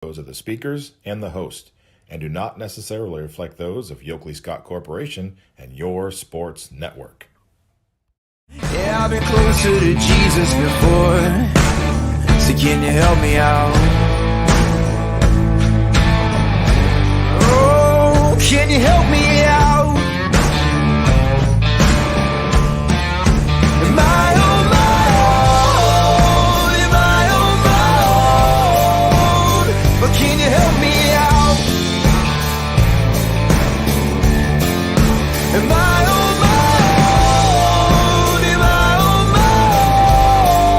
those of the speakers and the host, and do not necessarily reflect those of Yoakley Scott Corporation and your sports network. Yeah, I've been closer to Jesus before, so can you help me out? Oh, can you help me out? Am I on my own? Am I on my own? But can you help me out? Am I on my own? Am I on my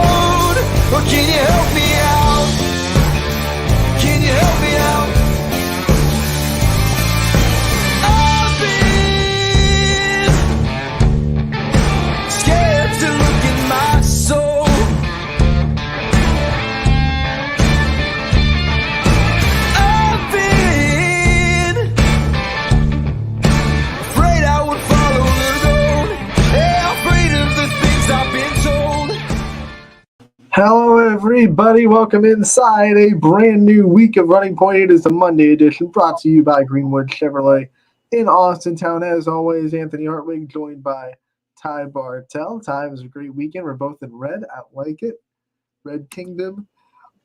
own? Or can you help me out? Can you help me out? I've been scared to look in my soul. I've been afraid I would follow the road. Yeah, afraid of the things I've been told. Hello, everybody. Welcome inside a brand new week of Running Point. It is the Monday edition brought to you by Greenwood Chevrolet in Austin Town. As always, Anthony Hartwig joined by Ty Bartell. Ty, it was a great weekend. We're both in red. I like it. Red Kingdom.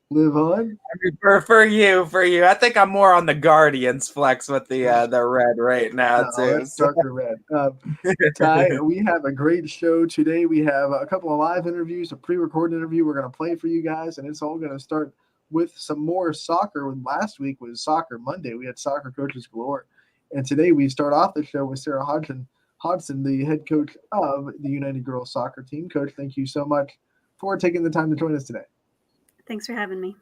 Live on. For you. I think I'm more on the Guardians flex with the red right now No, too. that's darker red. Ty, we have a great show today. We have a couple of live interviews, a pre-recorded interview we're going to play for you guys, and it's all going to start with some more soccer. Last week was Soccer Monday. We had soccer coaches galore. And today we start off the show with Sarah Hodgson, the head coach of the United Girls Soccer team. Coach, thank you so much for taking the time to join us today. Thanks for having me.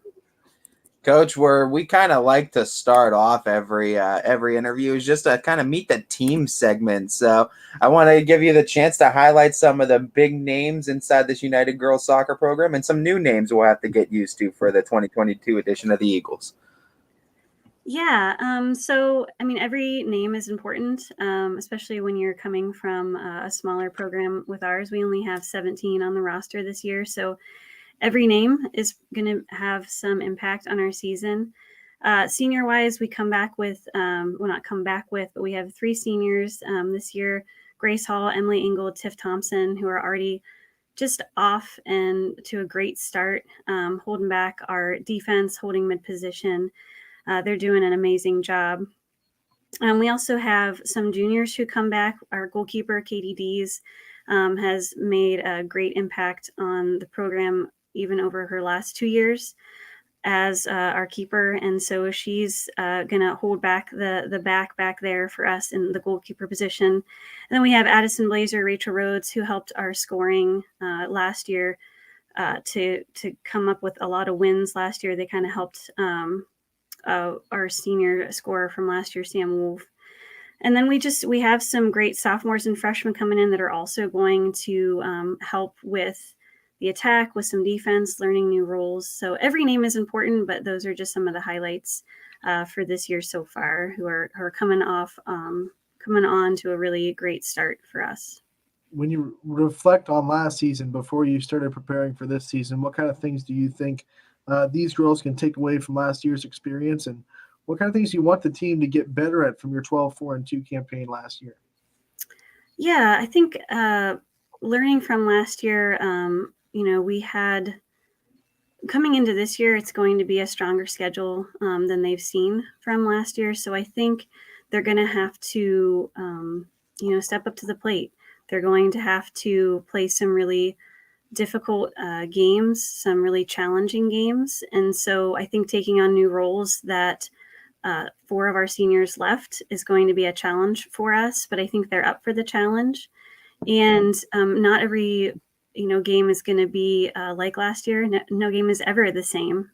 Coach, we kind of like to start off every interview is just to kind of meet the team segment. So I want to give you the chance to highlight some of the big names inside this United Girls Soccer program and some new names we'll have to get used to for the 2022 edition of the Eagles. Yeah. So, I mean, every name is important, especially when you're coming from a smaller program with ours. We only have 17 on the roster this year. So every name is going to have some impact on our season. Senior wise, we come back with, but we have 3 seniors this year: Grace Hall, Emily Engel, Tiff Thompson, who are already just off and to a great start, holding back our defense, holding mid position. They're doing an amazing job. We also have some juniors who come back. Our goalkeeper, Katie Dees, has made a great impact on the program even over her last 2 years as our keeper. And so she's going to hold back the back there for us in the goalkeeper position. And then we have Addison Blazer, Rachel Rhodes, who helped our scoring last year to come up with a lot of wins last year. They kind of helped our senior scorer from last year, Sam Wolf. And then we have some great sophomores and freshmen coming in that are also going to help with the attack, with some defense, learning new roles. So every name is important, but those are just some of the highlights for this year so far, who are coming on to a really great start for us. When you reflect on last season before you started preparing for this season, what kind of things do you think these girls can take away from last year's experience, and what kind of things do you want the team to get better at from your 12-4-2 campaign last year? Yeah, I think learning from last year, we had coming into this year, it's going to be a stronger schedule than they've seen from last year. So I think they're going to have to, step up to the plate. They're going to have to play some really difficult games, some really challenging games. And so I think taking on new roles that 4 of our seniors left is going to be a challenge for us, but I think they're up for the challenge. And not every, game is going to be like last year. No game is ever the same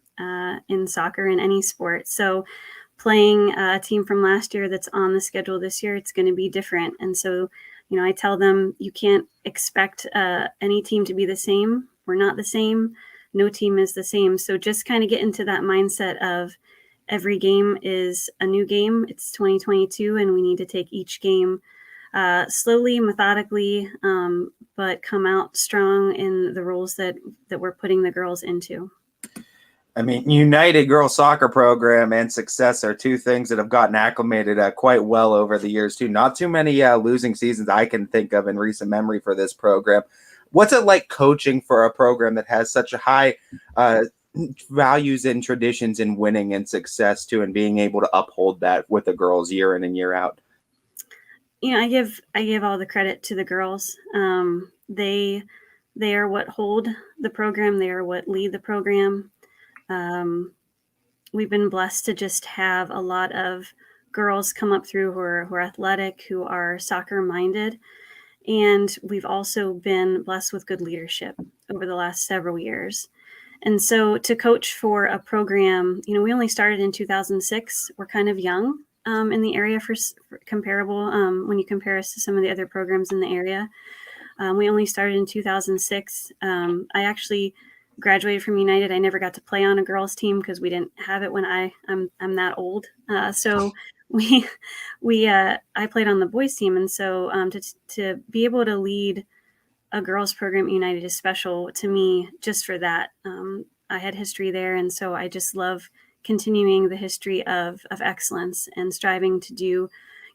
in soccer, in any sport. So playing a team from last year that's on the schedule this year, it's going to be different. And so, I tell them you can't expect any team to be the same. We're not the same. No team is the same. So just kind of get into that mindset of every game is a new game. It's 2022, and we need to take each game slowly, methodically, but come out strong in the roles that we're putting the girls into. I mean, United Girls Soccer Program and success are two things that have gotten acclimated quite well over the years, too. Not too many losing seasons I can think of in recent memory for this program. What's it like coaching for a program that has such a high values and traditions in winning and success, too, and being able to uphold that with the girls year in and year out? I give all the credit to the girls. They are what hold the program. They are what lead the program. We've been blessed to just have a lot of girls come up through who are athletic, who are soccer minded. And we've also been blessed with good leadership over the last several years. And so to coach for a program, we only started in 2006. We're kind of young in the area for comparable when you compare us to some of the other programs in the area. We only started in 2006. I actually graduated from United. I never got to play on a girls' team because we didn't have it when I'm that old. So I played on the boys' team, and so to be able to lead a girls' program at United is special to me just for that. I had history there, and so I just love continuing the history of excellence and striving to do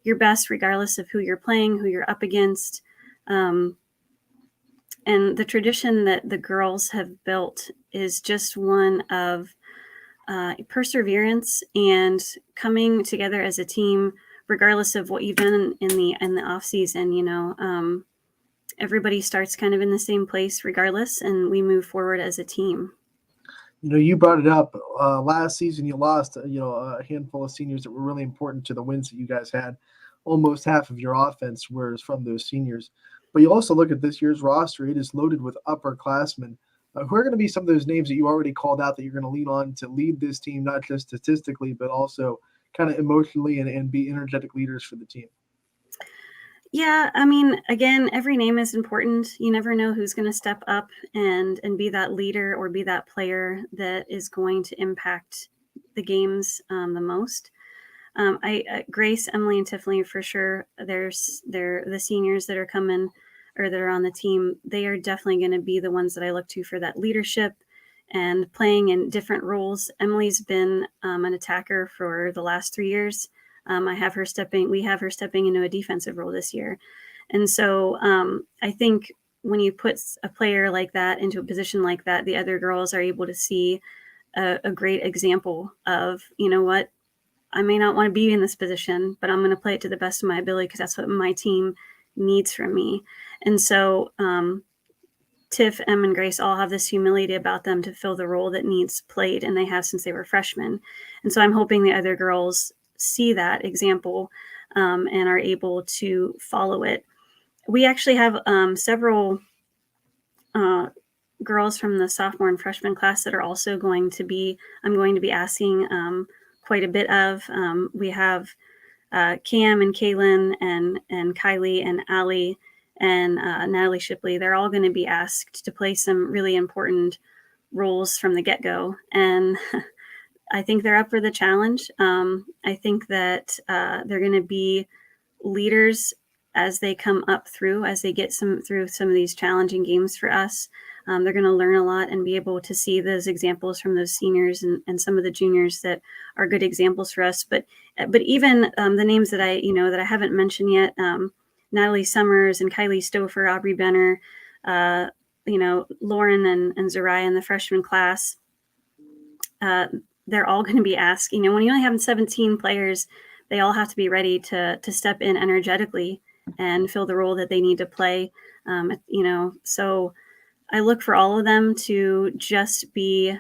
your best regardless of who you're playing, who you're up against. And the tradition that the girls have built is just one of perseverance and coming together as a team, regardless of what you've done in the off season. Everybody starts kind of in the same place, regardless, and we move forward as a team. You brought it up last season. You lost, a handful of seniors that were really important to the wins that you guys had. Almost half of your offense was from those seniors. But you also look at this year's roster; it is loaded with upperclassmen. Who are going to be some of those names that you already called out that you're going to lean on to lead this team, not just statistically, but also kind of emotionally and be energetic leaders for the team? Yeah, I mean, again, every name is important. You never know who's going to step up and be that leader or be that player that is going to impact the games the most. Grace, Emily, and Tiffany for sure. They're the seniors that are coming or that are on the team. They are definitely going to be the ones that I look to for that leadership and playing in different roles. Emily's been an attacker for the last 3 years. We have her stepping into a defensive role this year. And so I think when you put a player like that into a position like that, the other girls are able to see a great example of, what, I may not want to be in this position, but I'm going to play it to the best of my ability because that's what my team needs from me. And so Tiff, Em, and Grace all have this humility about them to fill the role that needs played, and they have since they were freshmen. And so I'm hoping the other girls see that example and are able to follow it. We actually have several girls from the sophomore and freshman class that are also I'm going to be asking quite a bit of. We have Cam and Kaylin and Kylie and Allie and Natalie Shipley. They're all going to be asked to play some really important roles from the get-go. And I think they're up for the challenge. I think that they're going to be leaders as they come up through, as they get through some of these challenging games for us. They're going to learn a lot and be able to see those examples from those seniors and some of the juniors that are good examples for us. But even the names that I haven't mentioned yet, Natalie Summers and Kylie Stouffer, Aubrey Benner, Lauren and Zariah in the freshman class. They're all going to be asked, when you only have 17 players, they all have to be ready to step in energetically and fill the role that they need to play. So I look for all of them to just be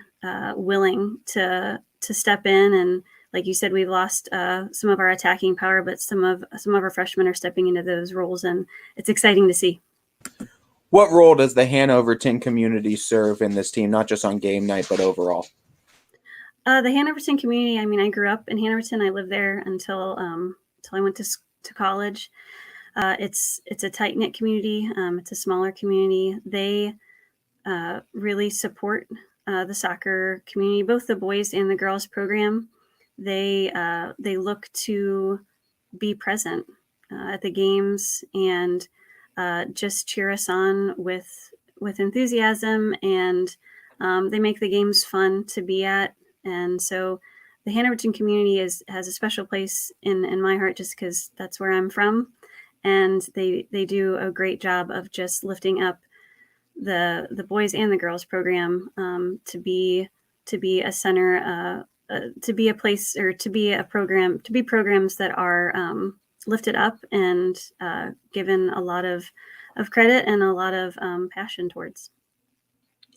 willing to step in. And like you said, we've lost some of our attacking power, but some of our freshmen are stepping into those roles, and it's exciting to see. What role does the Hanoverton community serve in this team, not just on game night, but overall? The Hanoverton community, I grew up in Hanoverton. I lived there until I went to college. It's a tight-knit community. It's a smaller community. They really support the soccer community, both the boys and the girls program. They look to be present at the games and just cheer us on with enthusiasm and They make the games fun to be at, and so the Hanoverton community has a special place in my heart just because that's where I'm from, and they do a great job of just lifting up the boys and the girls program to be a center, to be a place, or to be a program, to be programs that are lifted up and given a lot of credit and a lot of passion towards.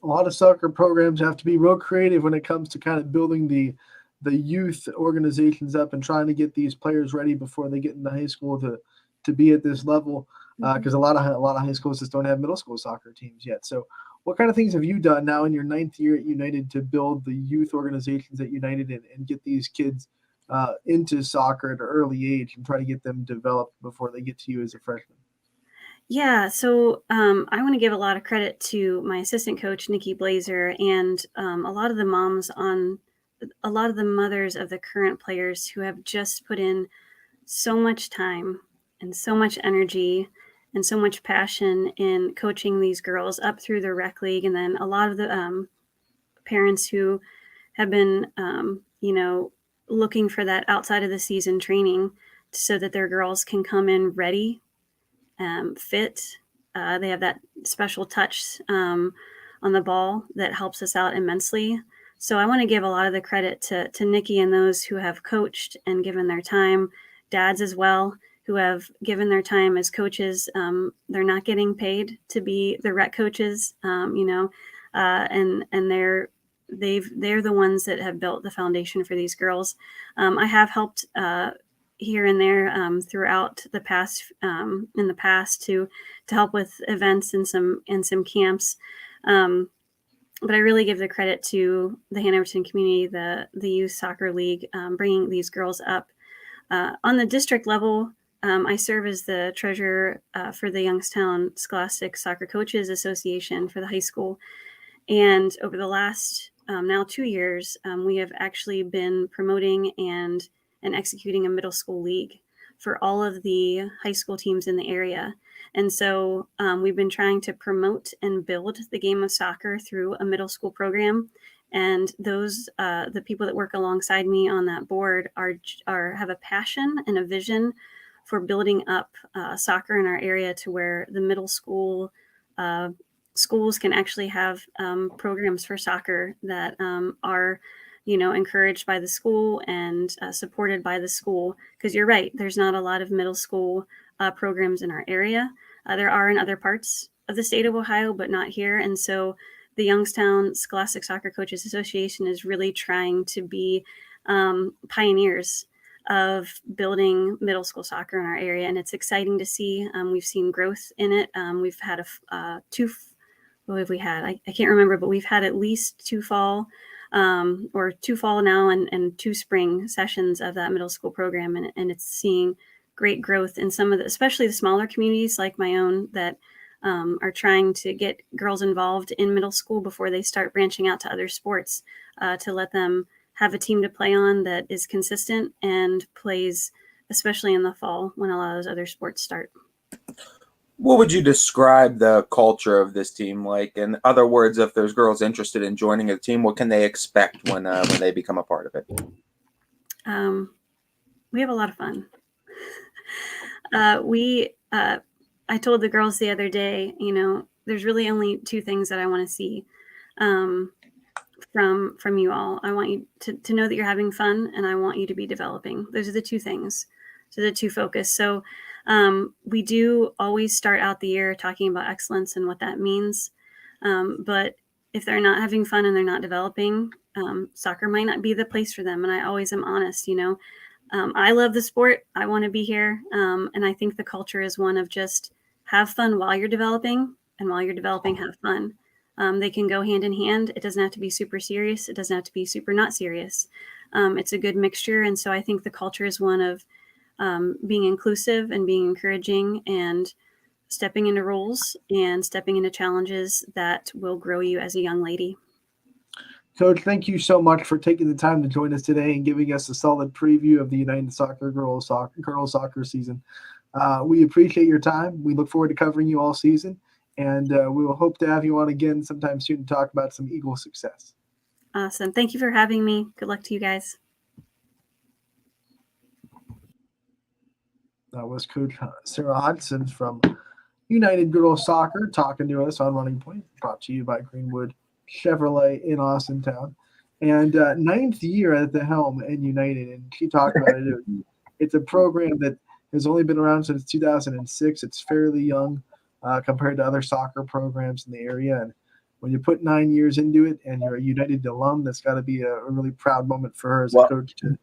A lot of soccer programs have to be real creative when it comes to kind of building the youth organizations up and trying to get these players ready before they get into high school to be at this level, because a lot of high schools just don't have middle school soccer teams yet. So what kind of things have you done now in your 9th year at United to build the youth organizations at United and get these kids into soccer at an early age and try to get them developed before they get to you as a freshman? Yeah, so I want to give a lot of credit to my assistant coach, Nikki Blazer, and a lot of the mothers of the current players who have just put in so much time and so much energy and so much passion in coaching these girls up through the rec league. And then a lot of the parents who have been, looking for that outside of the season training so that their girls can come in ready, fit. They have that special touch on the ball that helps us out immensely. So I want to give a lot of the credit to Nikki and those who have coached and given their time, dads as well, who have given their time as coaches. They're not getting paid to be the rec coaches, and they're the ones that have built the foundation for these girls. I have helped here and there throughout the past, in the past, to help with events and some camps. But I really give the credit to the Hanoverton community, the Youth Soccer League, bringing these girls up. On the district level, I serve as the treasurer for the Youngstown Scholastic Soccer Coaches Association for the high school. And over the last now 2 years, we have actually been promoting and executing a middle school league for all of the high school teams in the area. And so we've been trying to promote and build the game of soccer through a middle school program. And those, the people that work alongside me on that board have a passion and a vision for building up soccer in our area to where the middle school schools can actually have programs for soccer that are encouraged by the school and supported by the school. Because you're right, there's not a lot of middle school programs in our area. There are in other parts of the state of Ohio, but not here. And so the Youngstown Scholastic Soccer Coaches Association is really trying to be pioneers of building middle school soccer in our area. And it's exciting to see. We've seen growth in it. We've had what have we had? I can't remember, but we've had at least two fall now and 2 spring sessions of that middle school program. And it's seeing great growth in some of especially the smaller communities like my own that are trying to get girls involved in middle school before they start branching out to other sports, to let them have a team to play on that is consistent and plays, especially in the fall when a lot of those other sports start. What would you describe the culture of this team like? In other words, if there's girls interested in joining a team, what can they expect when they become a part of it? We have a lot of fun. I told the girls the other day, there's really only 2 things that I want to see from you all. I want you to know that you're having fun, and I want you to be developing. Those are the 2 things. So the 2 focus. So we do always start out the year talking about excellence and what that means. But if they're not having fun and they're not developing, soccer might not be the place for them. And I always am honest, I love the sport. I want to be here. And I think the culture is one of just have fun while you're developing, and while you're developing, have fun. They can go hand in hand. It doesn't have to be super serious. It doesn't have to be super not serious. It's a good mixture. And so I think the culture is one of being inclusive and being encouraging and stepping into roles and stepping into challenges that will grow you as a young lady. Coach, thank you so much for taking the time to join us today and giving us a solid preview of the United Soccer girls soccer season. We appreciate your time. We look forward to covering you all season. And we will hope to have you on again sometime soon to talk about some Eagle success. Awesome. Thank you for having me. Good luck to you guys. That was Coach Sarah Hudson from United Girls Soccer talking to us on Running Point, brought to you by Greenwood Chevrolet in Austintown. And 9th year at the helm in United, and she talked about it. It's a program that has only been around since 2006. It's fairly young compared to other soccer programs in the area. And when you put 9 years into it and you're a United alum, that's got to be a really proud moment for her as a coach to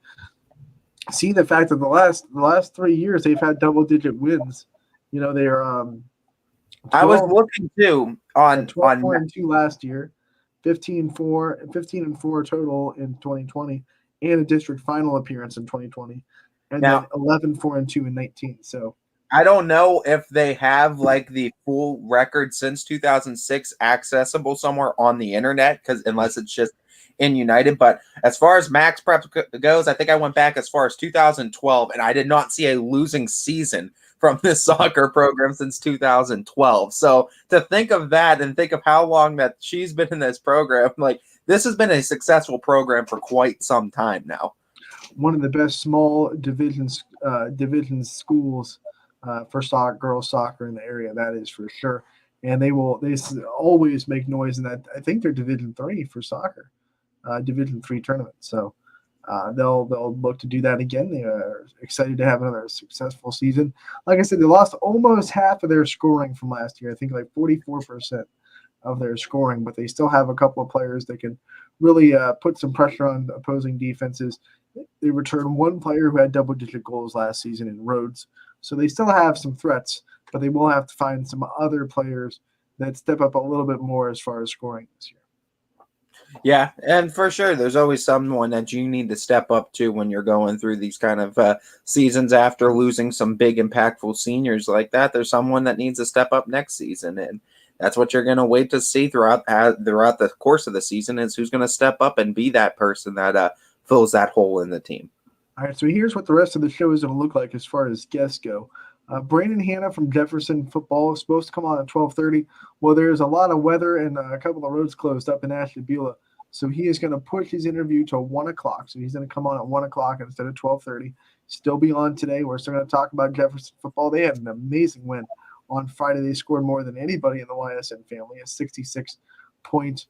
see the fact that the last 3 years they've had double-digit wins. You know, they are. I was looking too on 12-4-2 last year, 15-4 total in 2020, and a district final appearance in 2020, and now, then 11-4-2 in 19. So I don't know if they have like the full record since 2006 accessible somewhere on the internet, because unless it's just in United. But as far as max prep goes, I think I went back as far as 2012, and I did not see a losing season from this soccer program since 2012. So to think of that and think of how long that she's been in this program, like this has been a successful program for quite some time now. One of the best small division schools for girls soccer in the area, that is for sure. And they always make noise in that. I think they're Division 3 for soccer. Division 3 tournament. So they'll look to do that again. They are excited to have another successful season. Like I said, they lost almost half of their scoring from last year. I think like 44% of their scoring, but they still have a couple of players that can really put some pressure on opposing defenses. They returned one player who had double-digit goals last season in Rhodes. So they still have some threats, but they will have to find some other players that step up a little bit more as far as scoring this year. Yeah, and for sure, there's always someone that you need to step up to when you're going through these kind of seasons after losing some big, impactful seniors like that. There's someone that needs to step up next season, and that's what you're going to wait to see throughout the course of the season is who's going to step up and be that person that fills that hole in the team. All right, so here's what the rest of the show is going to look like as far as guests go. Brandon Hanna from Jefferson Football is supposed to come on at 12:30. Well, there's a lot of weather and a couple of roads closed up in Ashtabula. So he is going to push his interview to 1 o'clock. So he's going to come on at 1 o'clock instead of 12:30. Still be on today. We're still going to talk about Jefferson Football. They had an amazing win on Friday. They scored more than anybody in the YSN family, a 66-point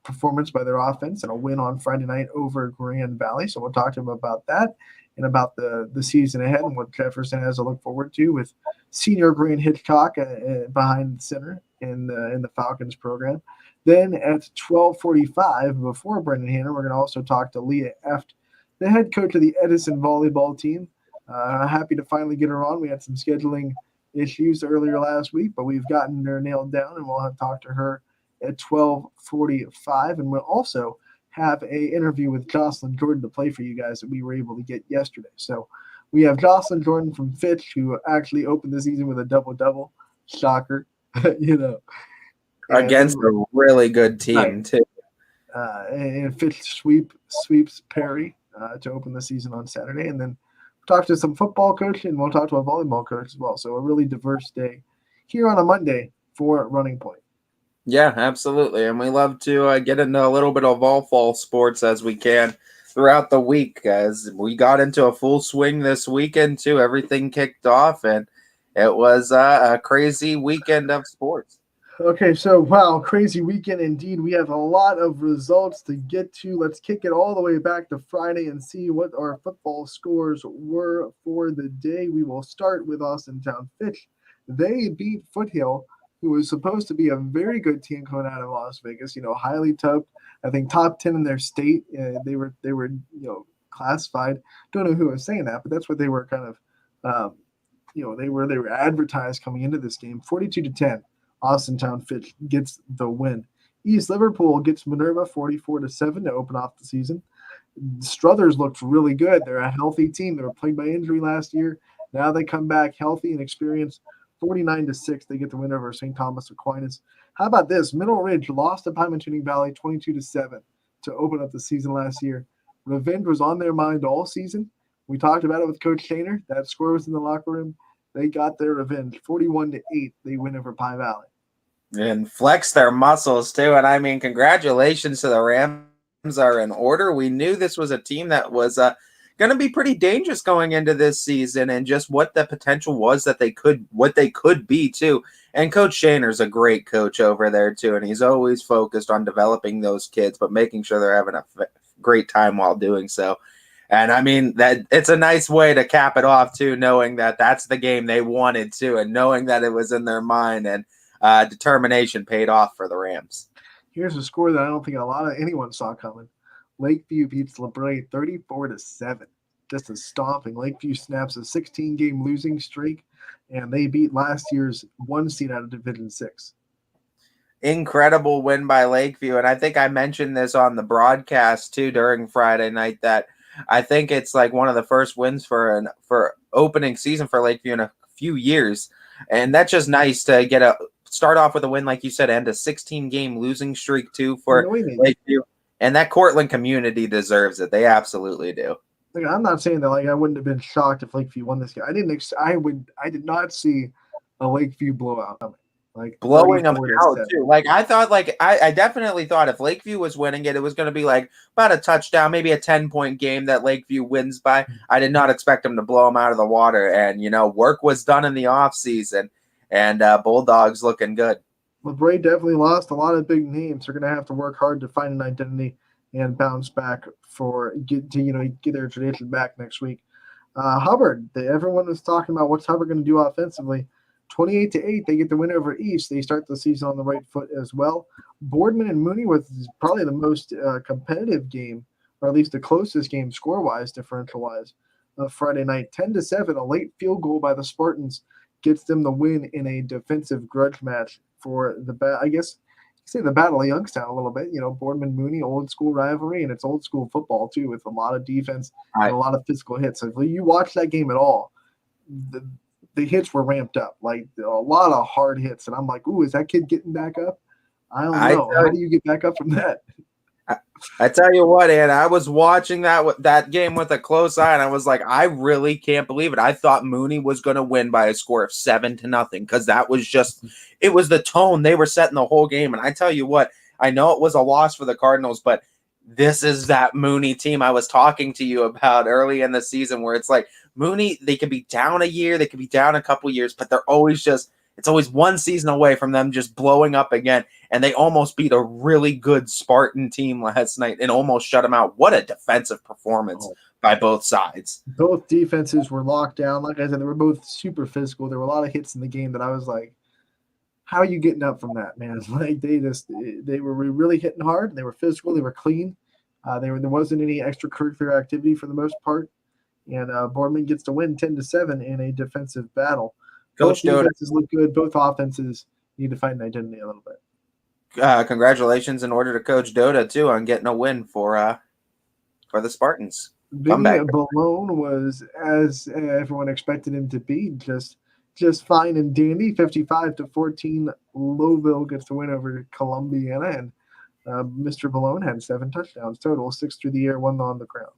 performance by their offense and a win on Friday night over Grand Valley. So we'll talk to him about that and about the season ahead and what Jefferson has to look forward to with senior Grant Hitchcock behind the center in the Falcons program. Then at 12:45, before Brendan Hanna, we're going to also talk to Leah Eft, the head coach of the Edison volleyball team. Happy to finally get her on. We had some scheduling issues earlier last week, but we've gotten her nailed down, and we'll have to talk to her at 12:45. And we'll also have an interview with Jocelyn Jordan to play for you guys that we were able to get yesterday. So we have Jocelyn Jordan from Fitch, who actually opened the season with a double-double. Shocker, Against a really good team, too. And Fitch sweeps Perry to open the season on Saturday. And then talk to some football coach, and we'll talk to a volleyball coach as well. So a really diverse day here on a Monday for Running Point. Yeah, absolutely. And we love to get into a little bit of all fall sports as we can throughout the week, as we got into a full swing this weekend, too. Everything kicked off, and it was a crazy weekend of sports. Okay, so wow, crazy weekend indeed. We have a lot of results to get to. Let's kick it all the way back to Friday and see what our football scores were for the day. We will start with Austintown Fitch. They beat Foothill, who was supposed to be a very good team coming out of Las Vegas. Highly top, I think top 10 in their state. They were classified. Don't know who was saying that, but that's what they were kind of. They were advertised coming into this game. 42-10. Austintown Fitch gets the win. East Liverpool gets Minerva 44-7 to open off the season. Struthers looked really good. They're a healthy team. They were plagued by injury last year. Now they come back healthy and experienced. 49-6. They get the win over St. Thomas Aquinas. How about this? Middle Ridge lost to Pymatuning Valley 22-7 to open up the season last year. Revenge was on their mind all season. We talked about it with Coach Shaner. That score was in the locker room. They got their revenge. 41-8. They win over Pine Valley. and flex their muscles too. And I mean, congratulations to the Rams are in order. We knew this was a team that was going to be pretty dangerous going into this season, and just what the potential was that what they could be too. And Coach Shaner's a great coach over there too, and he's always focused on developing those kids, but making sure they're having a great time while doing so. And I mean, that it's a nice way to cap it off too, knowing that that's the game they wanted to, and knowing that it was in their mind, and determination paid off for the Rams. Here's a score that I don't think a lot of anyone saw coming. Lakeview beats LeBray 34-7. Just a stomping. Lakeview snaps a 16-game losing streak, and they beat last year's 1 seed out of Division 6. Incredible win by Lakeview. And I think I mentioned this on the broadcast too during Friday night, that I think it's like one of the first wins for opening season for Lakeview in a few years. And that's just nice to start off with a win, like you said, and a 16-game losing streak too for Lakeview. And that Cortland community deserves it. They absolutely do. Like, I'm not saying that I wouldn't have been shocked if Lakeview won this game. I did not see a Lakeview blowout coming. Like blowing them out too. Like I thought, I definitely thought if Lakeview was winning it, it was going to be like about a touchdown, maybe a 10-point game that Lakeview wins by. I did not expect them to blow them out of the water. And work was done in the off season, and Bulldogs looking good. LeBray definitely lost a lot of big names. They're going to have to work hard to find an identity and bounce back get their tradition back next week. Hubbard, everyone was talking about what's Hubbard going to do offensively. 28-8, they get the win over East. They start the season on the right foot as well. Boardman and Mooney was probably the most competitive game, or at least the closest game score-wise, differential-wise, of Friday night. 10-7, a late field goal by the Spartans gets them the win in a defensive grudge match for the Battle of Youngstown a little bit. Boardman Mooney, old school rivalry, and it's old school football too, with a lot of defense and a lot of physical hits. So if you watch that game at all, the hits were ramped up, like a lot of hard hits. And I'm like, ooh, is that kid getting back up? I don't know. How do you get back up from that? I tell you what, Ann, I was watching that game with a close eye, and I was like, I really can't believe it. I thought Mooney was going to win by a score of 7-0, because that was it was the tone they were setting the whole game. And I tell you what, I know it was a loss for the Cardinals, but this is that Mooney team I was talking to you about early in the season, where it's like Mooney, they could be down a year, they could be down a couple years, but they're always it's always one season away from them just blowing up again. And they almost beat a really good Spartan team last night and almost shut them out. What a defensive performance by both sides. Both defenses were locked down. Like I said, they were both super physical. There were a lot of hits in the game that I was like, how are you getting up from that, man? Like they were really hitting hard. They were physical. They were clean. There wasn't any extracurricular activity for the most part. And Boardman gets to win 10-7 in a defensive battle. Both defenses look good. Both offenses need to find an identity a little bit. Congratulations in order to Coach Doda too on getting a win for the Spartans. Balone was, as everyone expected him to be, just fine and dandy. 55-14, Lowville gets the win over Columbiana, and Mr. Balone had 7 touchdowns total, 6 through the air, 1 on the ground.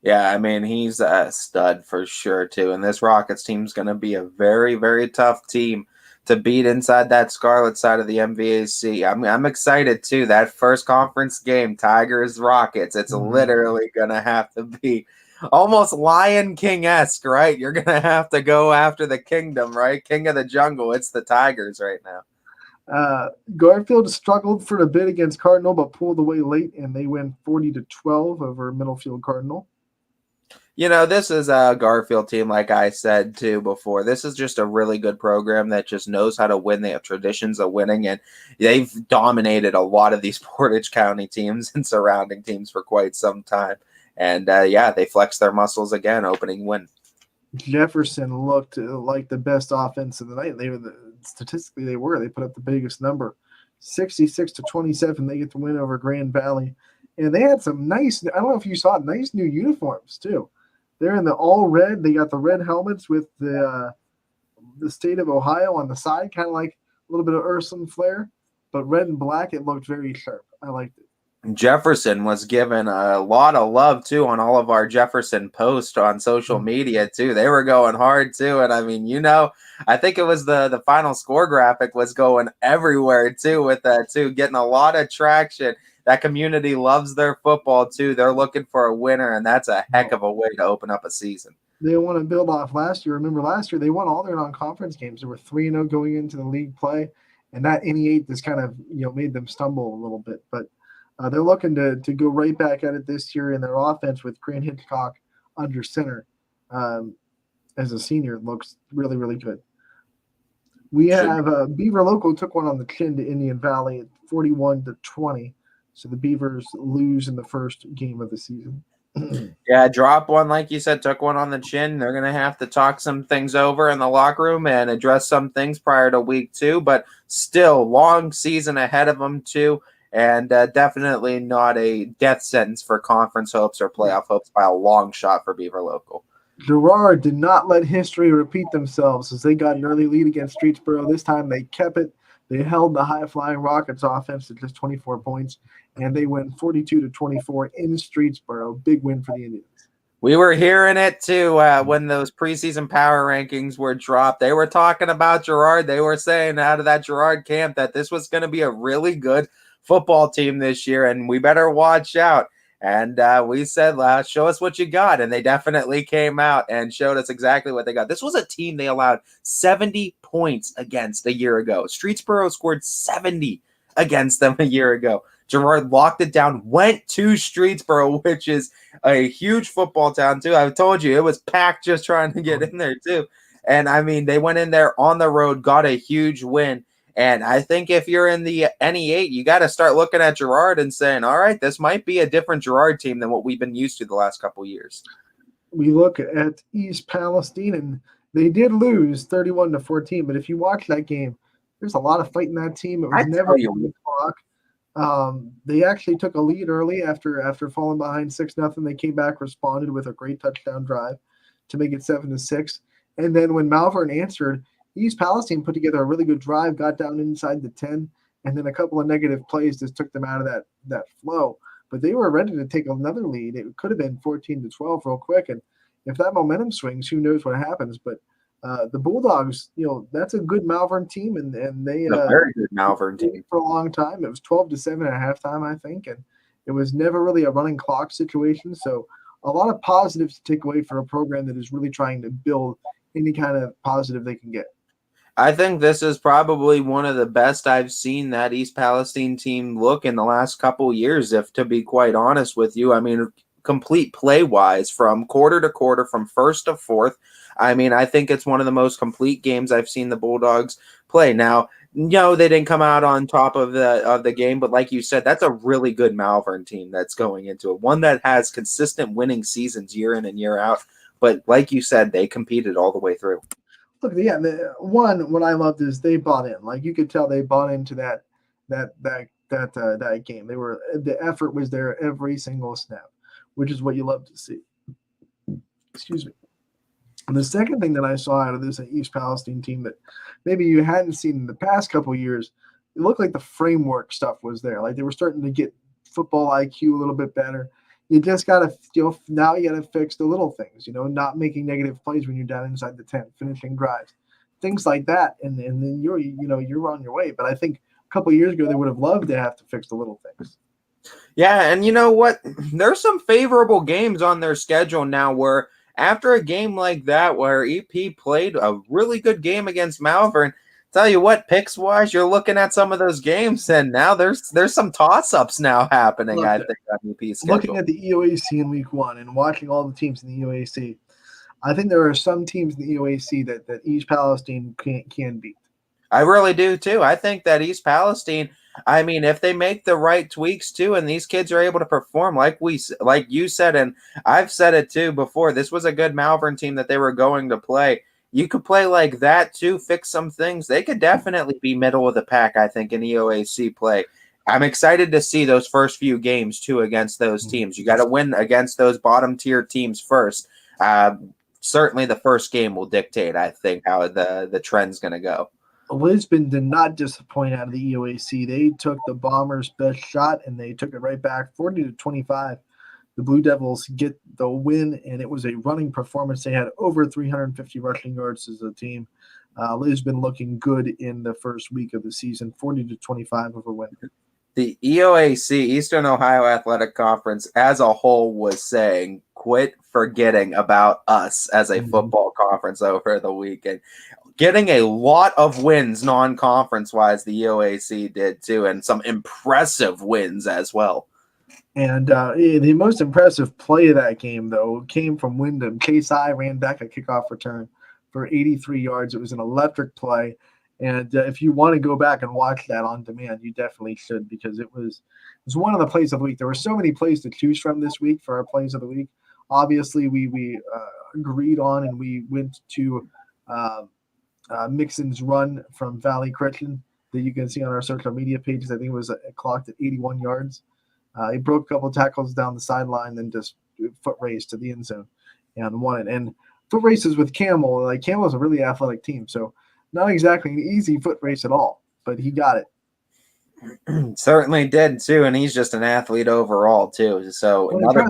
Yeah, I mean, he's a stud for sure, too. And this Rockets team is going to be a very, very tough team to beat inside that Scarlet side of the MVAC. I'm excited, too. That first conference game, Tigers-Rockets, it's literally going to have to be almost Lion King-esque, right? You're going to have to go after the kingdom, right? King of the jungle. It's the Tigers right now. Garfield struggled for a bit against Cardinal, but pulled away late, and they win 40-12 over Middlefield Cardinal. This is a Garfield team, like I said, too, before. This is just a really good program that just knows how to win. They have traditions of winning, and they've dominated a lot of these Portage County teams and surrounding teams for quite some time. And, they flexed their muscles again, opening win. Jefferson looked like the best offense of the night. Statistically, they put up the biggest number. 66-27, they get the win over Grand Valley. And they had some nice, I don't know if you saw it, nice new uniforms, too. They're in the all red. They got the red helmets with the state of Ohio on the side, kind of like a little bit of Ursuline flair, but red and black. It looked very sharp. I liked it. Jefferson was given a lot of love too on all of our Jefferson posts on social media too. They were going hard too, and I mean, I think it was the final score graphic was going everywhere too with that too, getting a lot of traction. That community loves their football too. They're looking for a winner, and that's a heck of a way to open up a season. They want to build off last year. Remember last year they won all their non-conference games. They were 3-0 going into the league play, and that NE8 just kind of made them stumble a little bit. But they're looking to go right back at it this year, and their offense with Grant Hitchcock under center as a senior looks really, really good. We have Beaver Local took one on the chin to Indian Valley at 41-20. So the Beavers lose in the first game of the season. Yeah, drop one, like you said, took one on the chin. They're going to have to talk some things over in the locker room and address some things prior to week 2, but still long season ahead of them too, and definitely not a death sentence for conference hopes or playoff hopes by a long shot for Beaver Local. Girard did not let history repeat themselves as they got an early lead against Streetsboro. This time they kept it. They held the high-flying Rockets offense to just 24 points, and they win 42-24 in Streetsboro. Big win for the Indians. We were hearing it too when those preseason power rankings were dropped. They were talking about Girard. They were saying out of that Girard camp that this was going to be a really good football team this year, and we better watch out. And we said, show us what you got. And they definitely came out and showed us exactly what they got. This was a team they allowed 70 points against a year ago. Streetsboro scored 70 against them a year ago. Girard locked it down, went to Streetsboro, which is a huge football town, too. I told you, it was packed just trying to get in there, too. And, I mean, they went in there on the road, got a huge win. And I think if you're in the NE8, you got to start looking at Girard and saying, all right, this might be a different Girard team than what we've been used to the last couple of years. We look at East Palestine, and they did lose 31-14. But if you watch that game, there's a lot of fight in that team. It was never on the clock. They actually took a lead early after falling behind 6-0. They came back, responded with a great touchdown drive to make it 7-6. And then when Malvern answered, East Palestine put together a really good drive, got down inside the 10, and then a couple of negative plays just took them out of that flow. But they were ready to take another lead. It could have been 14-12 real quick. And if that momentum swings, who knows what happens. But the Bulldogs, that's a good Malvern team, and they a very good Malvern team for a long time. It was 12-7 at halftime, I think, and it was never really a running clock situation. So a lot of positives to take away for a program that is really trying to build any kind of positive they can get. I think this is probably one of the best I've seen that East Palestine team look in the last couple years, if to be quite honest with you. I mean, complete play-wise from quarter to quarter, from first to fourth. I mean, I think it's one of the most complete games I've seen the Bulldogs play. Now, no, they didn't come out on top of the game, but like you said, that's a really good Malvern team that's going into it. One that has consistent winning seasons year in and year out. But like you said, they competed all the way through. Look, yeah. What I loved is they bought in. Like you could tell, they bought into that game. The effort was there every single snap, which is what you love to see. Excuse me. And the second thing that I saw out of this East Palestine team that maybe you hadn't seen in the past couple of years, it looked like the framework stuff was there. Like they were starting to get football IQ a little bit better. You just got to, now you got to fix the little things, not making negative plays when you're down inside the 10, finishing drives, things like that. And then you're on your way. But I think a couple of years ago, they would have loved to have to fix the little things. Yeah. And you know what? There's some favorable games on their schedule now where after a game like that, where EP played a really good game against Malvern, tell you what, picks wise, you're looking at some of those games, and now there's some toss-ups now happening. I think on UP's schedule. Looking at the EOAC in week 1 and watching all the teams in the EOAC, I think there are some teams in the EOAC that East Palestine can beat. I really do too. I think that East Palestine, I mean, if they make the right tweaks too, and these kids are able to perform like you said, and I've said it too before, this was a good Malvern team that they were going to play. You could play like that too, fix some things. They could definitely be middle of the pack, I think, in EOAC play. I'm excited to see those first few games too against those teams. You got to win against those bottom tier teams first. Certainly the first game will dictate, I think, how the trend's going to go. Lisbon did not disappoint out of the EOAC. They took the Bombers' best shot and they took it right back, 40-25. The Blue Devils get the win, and it was a running performance. They had over 350 rushing yards as a team. Lisbon looking good in the first week of the season, 40-25 over win. The EOAC, Eastern Ohio Athletic Conference, as a whole was saying, quit forgetting about us as a football conference over the weekend. Getting a lot of wins non-conference wise, the EOAC did too, and some impressive wins as well. And the most impressive play of that game, though, came from Wyndham. Case I ran back a kickoff return for 83 yards. It was an electric play. And if you want to go back and watch that on demand, you definitely should, because it was one of the plays of the week. There were so many plays to choose from this week for our plays of the week. Obviously, we agreed on and we went to Mixon's run from Valley Christian that you can see on our social media pages. I think it was clocked at 81 yards. He broke a couple of tackles down the sideline, then just foot race to the end zone and won it. And foot races with Camel, like Camel's a really athletic team, so not exactly an easy foot race at all, but he got it. Certainly did too, and he's just an athlete overall too. So another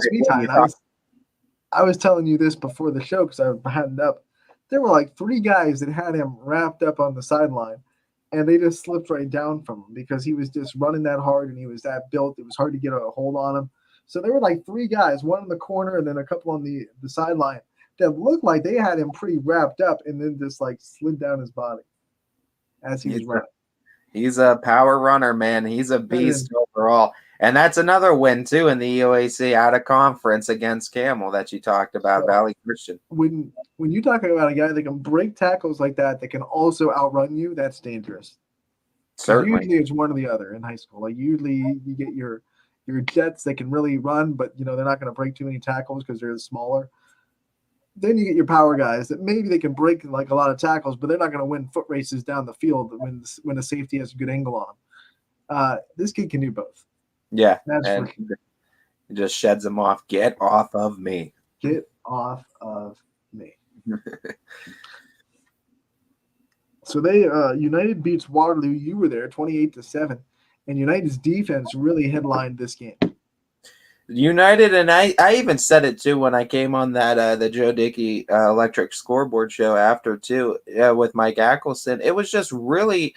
I was telling you this before the show because I had it up. There were like 3 guys that had him wrapped up on the sideline, and they just slipped right down from him because he was just running that hard and he was that built. It was hard to get a hold on him. So there were like 3 guys, one in the corner and then a couple on the sideline, that looked like they had him pretty wrapped up and then just like slid down his body as he was running. He's a power runner, man. He's a beast overall. And that's another win, too, in the EOAC out of conference against Camel that you talked about, so, Valley Christian. When you're talking about a guy that can break tackles like that can also outrun you, that's dangerous. Certainly. Usually it's one or the other in high school. Like usually you get your jets that can really run, but they're not going to break too many tackles because they're smaller. Then you get your power guys that maybe they can break like a lot of tackles, but they're not going to win foot races down the field when a safety has a good angle on them. This kid can do both. Yeah, that's and he just sheds them off. Get off of me. Get off of me. So they United beats Waterloo. You were there, 28-7, and United's defense really headlined this game. United, and I even said it too when I came on that the Joe Dickey Electric Scoreboard show after too with Mike Ackelson. It was just really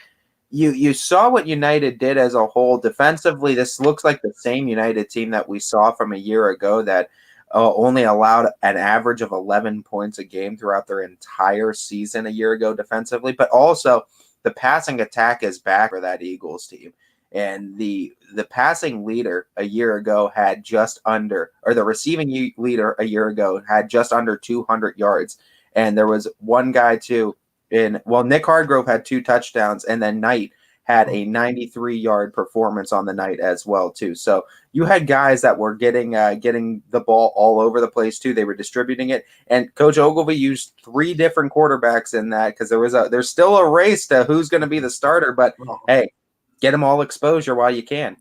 you saw what United did as a whole defensively. This looks like the same United team that we saw from a year ago that only allowed an average of 11 points a game throughout their entire season a year ago defensively. But also the passing attack is back for that Eagles team. And the passing leader a year ago had just under, or the receiving leader a year ago had just under 200 yards. And there was one guy too Nick Hardgrove had 2 touchdowns, and then Knight had a 93-yard performance on the night as well too. So you had guys that were getting the ball all over the place too. They were distributing it, and Coach Ogilvie used 3 different quarterbacks in that because there's still a race to who's going to be the starter. But hey, get them all exposure while you can.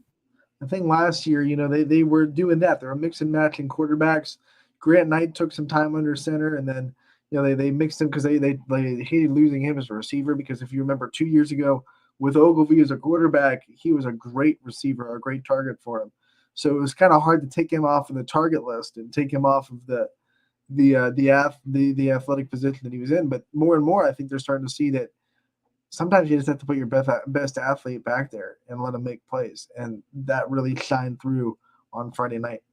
I think last year, they were doing that. They were mixing and matching quarterbacks. Grant Knight took some time under center, and then they mixed him because they hated losing him as a receiver, because if you remember 2 years ago with Ogilvie as a quarterback, he was a great receiver, a great target for him. So it was kind of hard to take him off of the target list and take him off of the athletic position that he was in. But more and more, I think they're starting to see that sometimes you just have to put your best athlete back there and let him make plays, and that really shined through on Friday night.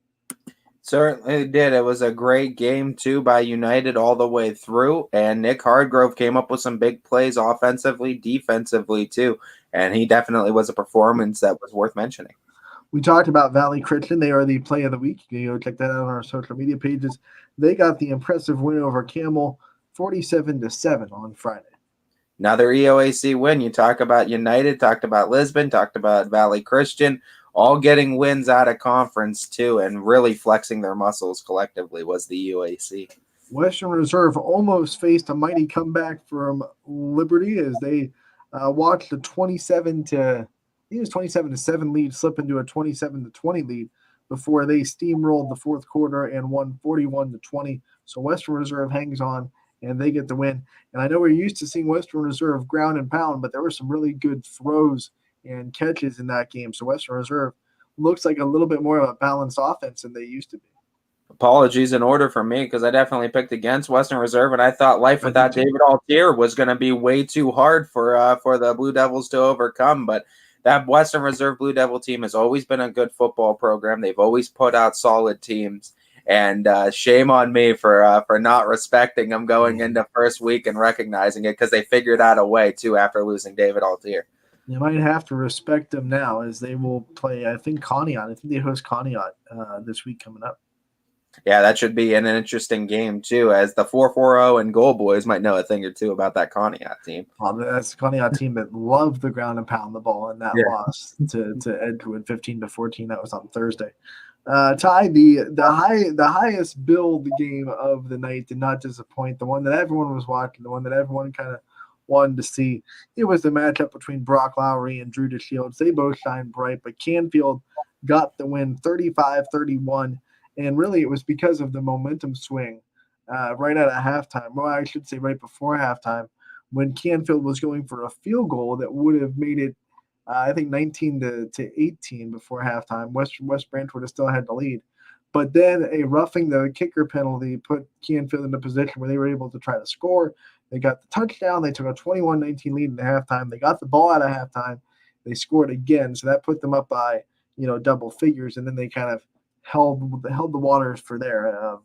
Certainly did. It was a great game, too, by United all the way through. And Nick Hardgrove came up with some big plays offensively, defensively, too. And he definitely was a performance that was worth mentioning. We talked about Valley Christian. They are the play of the week. You can check that out on our social media pages. They got the impressive win over Camel, 47-7 on Friday. Another EOAC win. You talk about United, talked about Lisbon, talked about Valley Christian. All getting wins out of conference, too, and really flexing their muscles collectively was the UAC. Western Reserve almost faced a mighty comeback from Liberty as they watched a 27-7 lead slip into a 27-20 lead before they steamrolled the fourth quarter and won 41-20. So Western Reserve hangs on and they get the win. And I know we're used to seeing Western Reserve ground and pound, but there were some really good throws and catches in that game. So Western Reserve looks like a little bit more of a balanced offense than they used to be. Apologies in order for me because I definitely picked against Western Reserve, and I thought life without David Altier was going to be way too hard for the Blue Devils to overcome. But that Western Reserve Blue Devil team has always been a good football program. They've always put out solid teams, and shame on me for not respecting them going into first week and recognizing it because they figured out a way too after losing David Altier. You might have to respect them now as they will play, I think, Conneaut. I think they host Conneaut this week coming up. Yeah, that should be an interesting game, too, as the 4-4-0 and Goal Boys might know a thing or two about that Conneaut team. That's a Conneaut team that loved the ground and pound the ball in that loss to Edgewood 15-14. That was on Thursday. Ty, the highest build game of the night did not disappoint. The one that everyone was watching, the one that everyone kind of wanted to see. It was the matchup between Brock Lowry and Drew DeShields. They both shined bright, but Canfield got the win 35-31. And really, it was because of the momentum swing right at halftime. Well, I should say right before halftime, when Canfield was going for a field goal that would have made it, I think, 19-18 before halftime. West Branch would have still had the lead. But then a roughing the kicker penalty put Canfield in a position where they were able to try to score. They got the touchdown. They took a 21-19 lead in the halftime. They got the ball out of halftime. They scored again. So that put them up by, double figures. And then they kind of held the waters for there.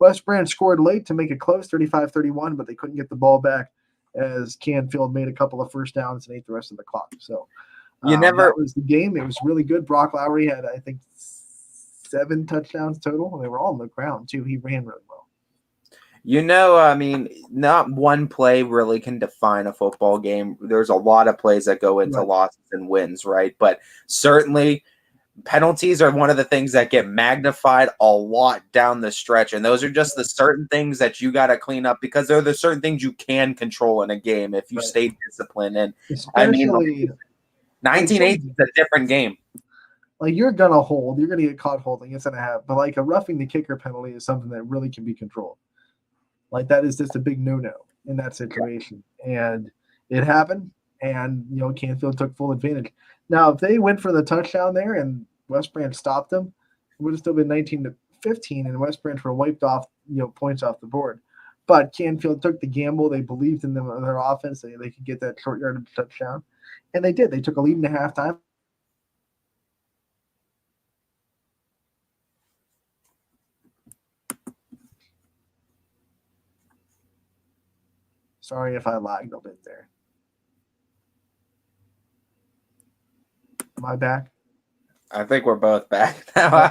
West Branch scored late to make it close, 35-31, but they couldn't get the ball back as Canfield made a couple of first downs and ate the rest of the clock. So that was the game. It was really good. Brock Lowry had, I think, 7 touchdowns total. They were all on the ground, too. He ran really well. Not one play really can define a football game. There's a lot of plays that go into losses and wins, right? But certainly – penalties are one of the things that get magnified a lot down the stretch, and those are just the certain things that you got to clean up because they're the certain things you can control in a game if you stay disciplined. And especially 1980 is a different game. Like you're gonna hold, you're gonna get caught holding. It's gonna happen, but like a roughing the kicker penalty is something that really can be controlled. Like that is just a big no-no in that situation, and it happened. And Canfield took full advantage. Now, if they went for the touchdown there and West Branch stopped them, it would have still been 19-15, and West Branch were wiped off, points off the board. But Canfield took the gamble. They believed in their offense. They could get that short yardage touchdown, and they did. They took a lead in the halftime. Sorry if I lagged a bit there. Am I back? I think we're both back now.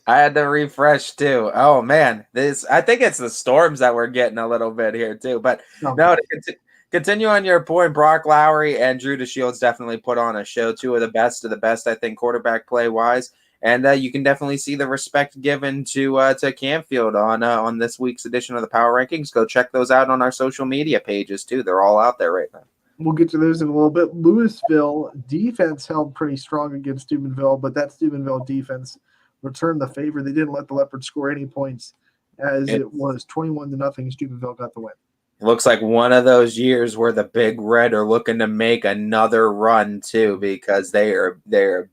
I had to refresh too. Oh man, I think it's the storms that we're getting a little bit here too. But no, to continue on your point, Brock Lowry and Drew DeShields definitely put on a show. 2 of the best, I think, quarterback play wise, and you can definitely see the respect given to Canfield on this week's edition of the Power Rankings. Go check those out on our social media pages too. They're all out there right now. We'll get to those in a little bit. Louisville defense held pretty strong against Steubenville, but that Steubenville defense returned the favor. They didn't let the Leopards score any points as it was 21-0. Steubenville got the win. It looks like one of those years where the Big Red are looking to make another run too, because they're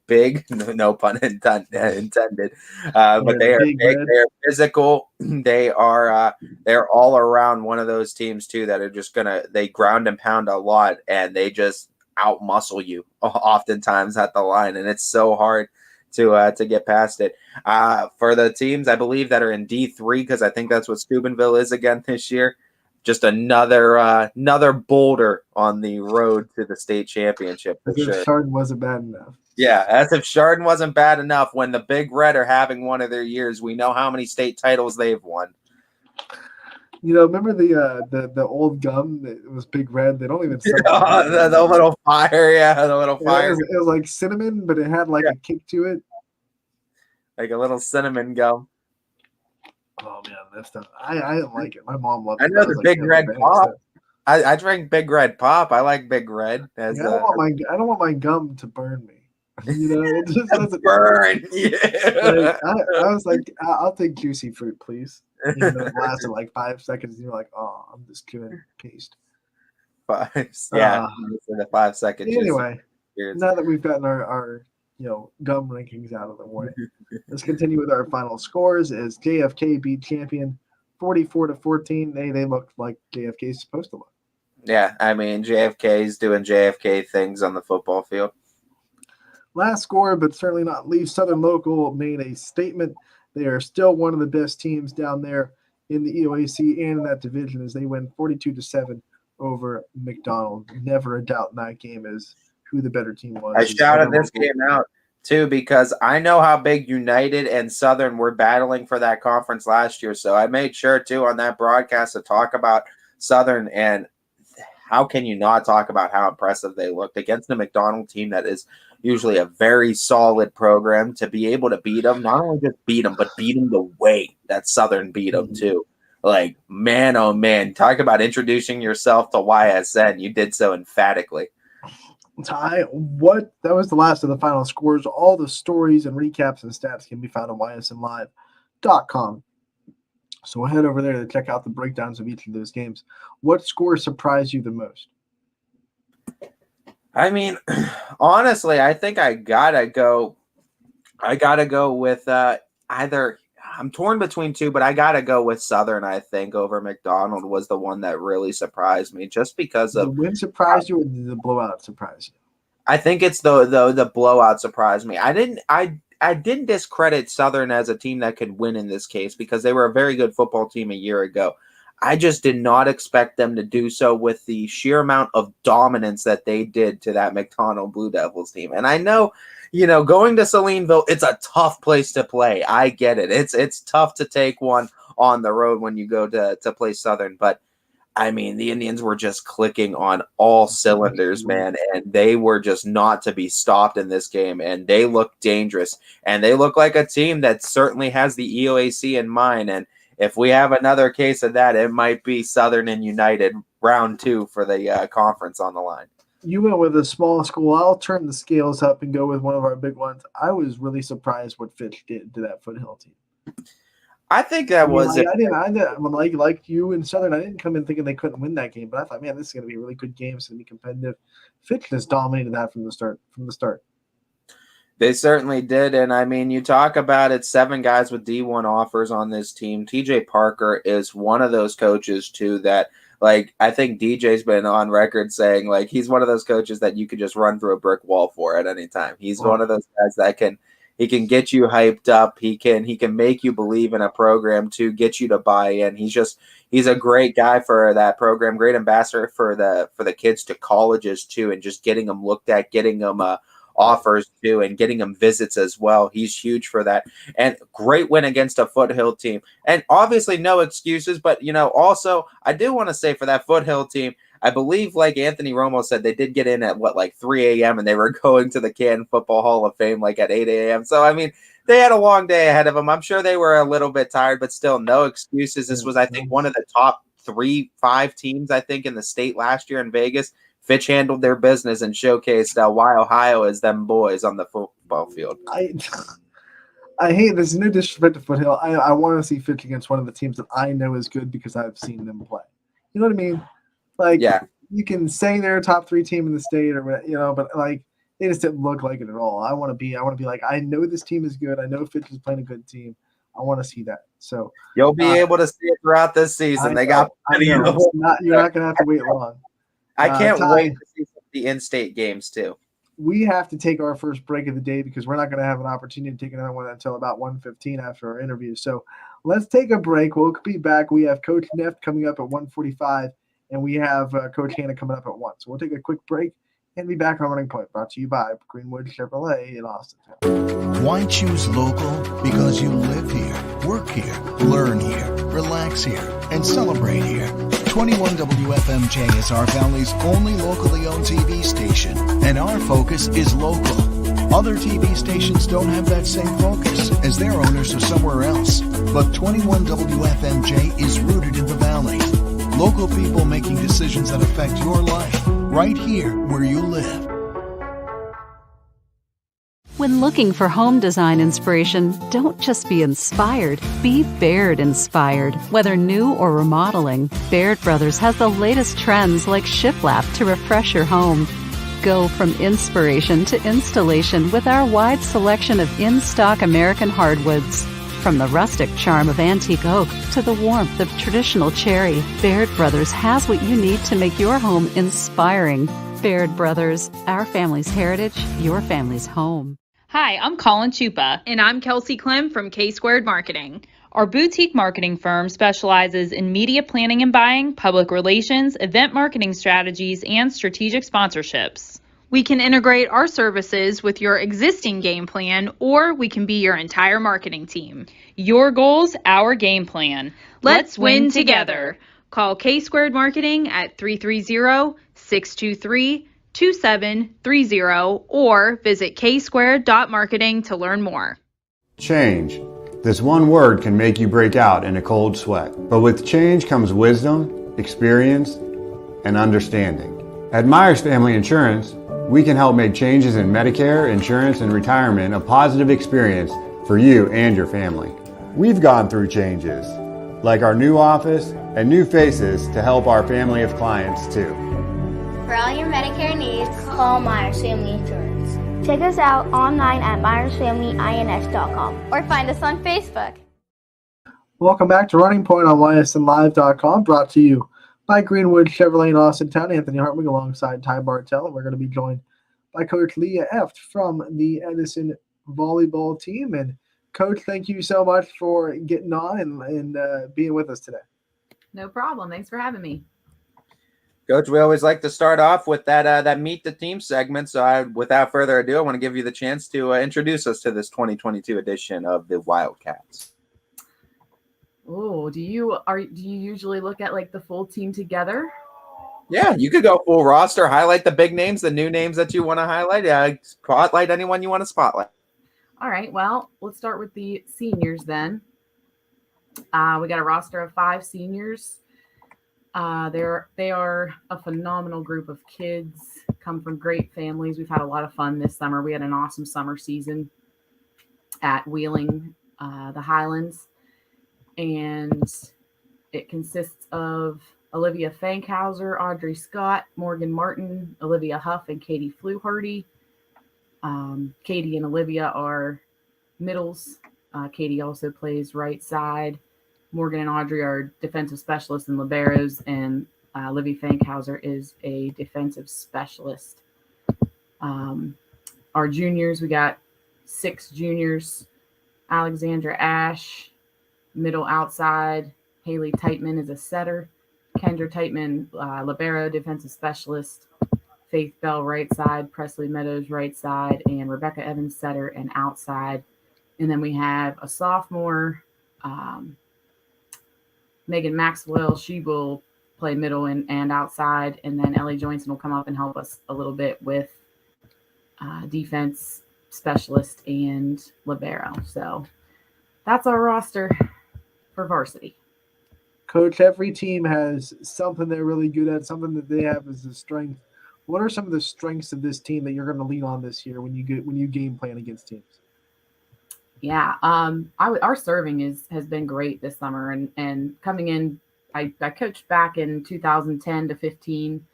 big, no pun intended. But they are big, they're physical. They're all around one of those teams too that are just they ground and pound a lot, and they just out muscle you oftentimes at the line, and it's so hard to get past it. For the teams I believe that are in D3, because I think that's what Steubenville is again this year. Just another boulder on the road to the state championship. For sure. Chardon wasn't bad enough. Yeah, as if Chardon wasn't bad enough. When the Big Red are having one of their years, we know how many state titles they've won. Remember the old gum that was Big Red? They don't even sell the little fire, the little fire. It was like cinnamon, but it had like a kick to it, like a little cinnamon gum. Oh man, that stuff. I didn't like it. My mom loved it. I know the Big Red Pop. I drink Big Red Pop. I like Big Red. I don't want my gum to burn me. It just doesn't burn. Like, Yeah. I was like, I'll take juicy fruit, please. Even though it lasted like 5 seconds, and you're like, oh, I'm just doing paste. Yeah, for the 5 second juicy Anyway, experience. now that we've gotten our gum rankings out of the way, let's continue with our final scores. As JFK beat Champion 44-14. They looked like JFK is supposed to look. Yeah, I mean JFK's doing JFK things on the football field. Last score, but certainly not least, Southern Local made a statement. They are still one of the best teams down there in the EOAC and in that division as they win 42-7 over McDonald. Never a doubt in that game is who the better team was. I shouted this game out too because I know how big United and Southern were battling for that conference last year. So I made sure too on that broadcast to talk about Southern, and how can you not talk about how impressive they looked against a McDonald team that is usually a very solid program. To be able to beat them, not only just beat them, but beat them the way that Southern beat them too. Like, man, oh man, talk about introducing yourself to YSN. You did so emphatically. Ty, that was the last of the final scores. All the stories and recaps and stats can be found on ysnlive.com. So head over there to check out the breakdowns of each of those games. What score surprised you the most? I mean, honestly, I think I gotta go with either. I'm torn between two, but I gotta go with Southern. I think over McDonald was the one that really surprised me, just because of the win surprised you, or did the blowout surprise you? I think it's the blowout surprised me. I didn't discredit Southern as a team that could win in this case because they were a very good football team a year ago. I just did not expect them to do so with the sheer amount of dominance that they did to that McDonald Blue Devils team. And I know, going to Salineville, it's a tough place to play. I get it. It's tough to take one on the road when you go to play Southern. But, I mean, the Indians were just clicking on all cylinders, man, and they were just not to be stopped in this game. And they look dangerous. And they look like a team that certainly has the EOAC in mind. And if we have another case of that, it might be Southern and United round 2 for the conference on the line. You went with a small school. I'll turn the scales up and go with one of our big ones. I was really surprised what Fitch did to that Foothill team. I think that was it. I didn't like you and Southern. I didn't come in thinking they couldn't win that game, but I thought, man, this is going to be a really good game. It's going to be competitive. Fitch just dominated that from the start. They certainly did. And I mean, you talk about it, 7 guys with D1 offers on this team. TJ Parker is one of those coaches too that, like, I think DJ's been on record saying, like, he's one of those coaches that you could just run through a brick wall for at any time. He's one of those guys that can get you hyped up. He can make you believe in a program to get you to buy in. He's a great guy for that program, great ambassador for the kids to colleges too, and just getting them looked at, getting them offers too, and getting them visits as well. He's huge for that. And great win against a Foothill team. And obviously no excuses, but also I do want to say for that Foothill team, I believe, like Anthony Romo said, they did get in at 3 a.m. and they were going to the Canton Football Hall of Fame at 8 a.m. So I mean, they had a long day ahead of them. I'm sure they were a little bit tired, but still no excuses. This was, I think, one of the top 3-5 teams, I think, in the state last year in Vegas. Fitch handled their business and showcased why Ohio is them boys on the football field. I hate this. No disrespect to Foothill. I want to see Fitch against one of the teams that I know is good because I've seen them play. You know what I mean? Yeah. You can say they're a top 3 team in the state, or but they just didn't look like it at all. I want to be like, I know this team is good. I know Fitch is playing a good team. I want to see that. So you'll be able to see it throughout this season. You're not going to have to wait long. I can't wait to see the in-state games too. We have to take our first break of the day because we're not going to have an opportunity to take another one until about 1:15 after our interview. So let's take a break. We'll be back. We have Coach Neff coming up at 1:45, and we have Coach Hanna coming up at 1. So we'll take a quick break and be back on Running Point, brought to you by Greenwood Chevrolet in Austin. Why choose local? Because you live here, work here, learn here, relax here, and celebrate here. 21 WFMJ is our Valley's only locally owned TV station, and our focus is local. Other TV stations don't have that same focus, as their owners are somewhere else. But 21 WFMJ is rooted in the Valley. Local people making decisions that affect your life, right here where you live. When looking for home design inspiration, don't just be inspired, be Baird inspired. Whether new or remodeling, Baird Brothers has the latest trends like shiplap to refresh your home. Go from inspiration to installation with our wide selection of in-stock American hardwoods. From the rustic charm of antique oak to the warmth of traditional cherry, Baird Brothers has what you need to make your home inspiring. Baird Brothers, our family's heritage, your family's home. Hi, I'm Colin Chupa. And I'm Kelsey Clem from K-Squared Marketing. Our boutique marketing firm specializes in media planning and buying, public relations, event marketing strategies, and strategic sponsorships. We can integrate our services with your existing game plan, or we can be your entire marketing team. Your goals, our game plan. Let's win together. Call K-Squared Marketing at 330-623-2730 or visit ksquared.marketing to learn more. Change. This one word can make you break out in a cold sweat. But with change comes wisdom, experience, and understanding. At Myers Family Insurance, we can help make changes in Medicare, insurance, and retirement a positive experience for you and your family. We've gone through changes, like our new office and new faces to help our family of clients too. For all your Medicare needs, call Myers Family Insurance. Check us out online at myersfamilyins.com or find us on Facebook. Welcome back to Running Point on ysnlive.com, brought to you by Greenwood Chevrolet in Austintown. Anthony Hartwig alongside Ty Bartell, and we're going to be joined by Coach Leah Eft from the Edison volleyball team. And Coach, thank you so much for getting on and being with us today. No problem. Thanks for having me. Coach, we always like to start off with that Meet the Team segment. So without further ado, I want to give you the chance to introduce us to this 2022 edition of the Wildcats. Oh, do you usually look at like the full team together? Yeah, you could go full roster, highlight the big names, the new names that you want to highlight, spotlight anyone you want to spotlight. All right, well, let's start with the seniors then. We got a roster of 5 seniors. They are a phenomenal group of kids, come from great families. We've had a lot of fun this summer. We had an awesome summer season at Wheeling, the Highlands, and it consists of Olivia Fankhauser, Audrey Scott, Morgan Martin, Olivia Huff, and Katie Fluharty. Katie and Olivia are middles. Katie also plays right side. Morgan and Audrey are defensive specialists and liberos, and Olivia Fankhauser is a defensive specialist. Our juniors, we got 6 juniors. Alexandra Ash, middle outside. Haley Teitman is a setter. Kendra Teitman, libero, defensive specialist. Faith Bell, right side. Presley Meadows, right side. And Rebecca Evans, setter and outside. And then we have a sophomore, Megan Maxwell. She will play middle and outside. And then Ellie Joynson will come up and help us a little bit with defense specialist and libero. So that's our roster for varsity. Coach, every team has something they're really good at, something that they have as a strength. What are some of the strengths of this team that you're going to lean on this year when you game plan against teams? Yeah, our serving has been great this summer, and coming in, I coached back in 2010 to 15,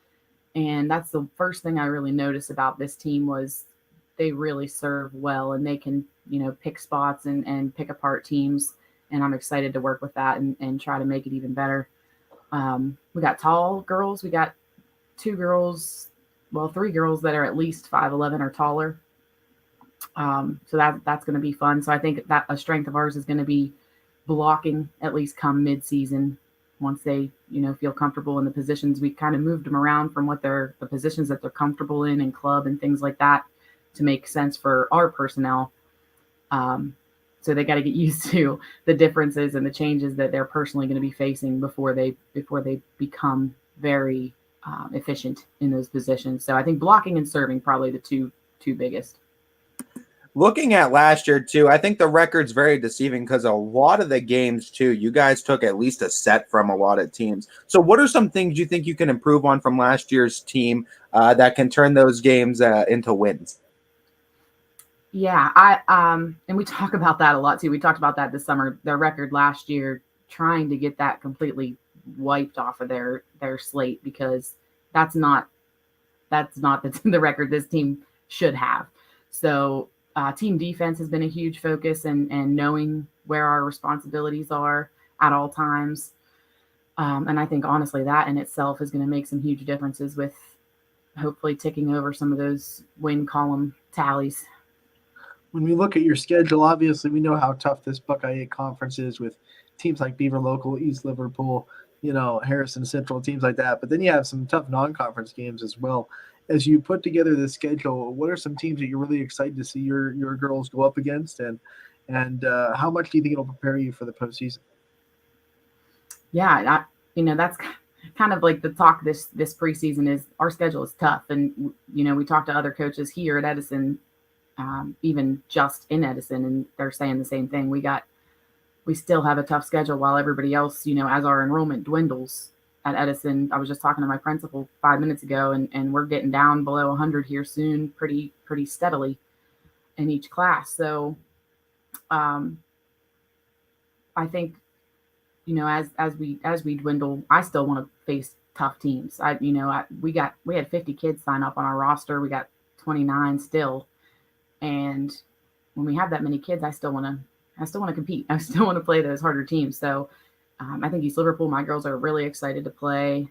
and that's the first thing I really noticed about this team was they really serve well, and they can pick spots and pick apart teams, and I'm excited to work with that and try to make it even better. We got tall girls, we got 3 girls that are at least 5'11" or taller. So that's going to be fun. So I think that a strength of ours is going to be blocking at least come mid-season once they, feel comfortable in the positions. We kind of moved them around from the positions that they're comfortable in club and things like that to make sense for our personnel. So they got to get used to the differences and the changes that they're personally going to be facing before they become very efficient in those positions. So I think blocking and serving probably the two biggest. Looking at last year, too, I think the record's very deceiving because a lot of the games, too, you guys took at least a set from a lot of teams. So what are some things you think you can improve on from last year's team that can turn those games into wins? Yeah, and we talk about that a lot too. We talked about that this summer. Their record last year, trying to get that completely wiped off of their slate, because that's not the record this team should have. So team defense has been a huge focus, and knowing where our responsibilities are at all times. And I think honestly that in itself is going to make some huge differences with hopefully ticking over some of those win column tallies. When we look at your schedule, obviously we know how tough this Buckeye 8 conference is with teams like Beaver Local, East Liverpool, Harrison Central, teams like that. But then you have some tough non-conference games as well. As you put together the schedule, what are some teams that you're really excited to see your girls go up against, and how much do you think it'll prepare you for the postseason? Yeah, that's kind of like the talk this preseason is our schedule is tough, and we talked to other coaches here at Edison. Even just in Edison, and they're saying the same thing. We still have a tough schedule while everybody else, as our enrollment dwindles at Edison. I was just talking to my principal 5 minutes ago, and we're getting down below 100 here soon, pretty steadily in each class. So I think, as we dwindle, I still want to face tough teams. We had 50 kids sign up on our roster. We got 29 still. And when we have that many kids, I still want to compete. I still want to play those harder teams. So I think East Liverpool, my girls are really excited to play.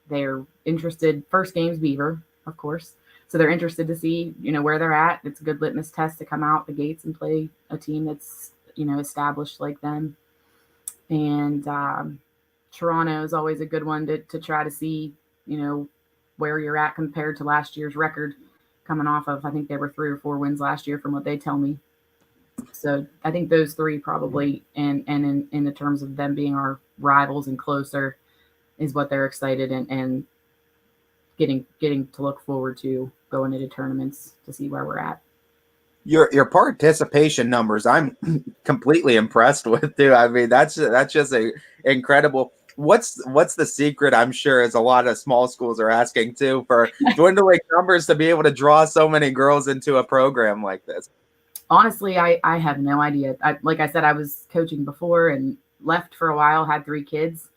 They're interested. First game's Beaver, of course. So they're interested to see, where they're at. It's a good litmus test to come out the gates and play a team that's, established like them. And Toronto is always a good one to try to see, where you're at compared to last year's record. Coming off of, I think they were 3 or 4 wins last year from what they tell me. So I think those three probably, and in the terms of them being our rivals and closer, is what they're excited and getting to look forward to going into tournaments to see where we're at. Your participation numbers, I'm completely impressed with too. I mean, that's just incredible. What's the secret? I'm sure, as a lot of small schools are asking too, for dwindling numbers to be able to draw so many girls into a program like this. Honestly, I have no idea. Like I said, I was coaching before and left for a while, had 3 kids,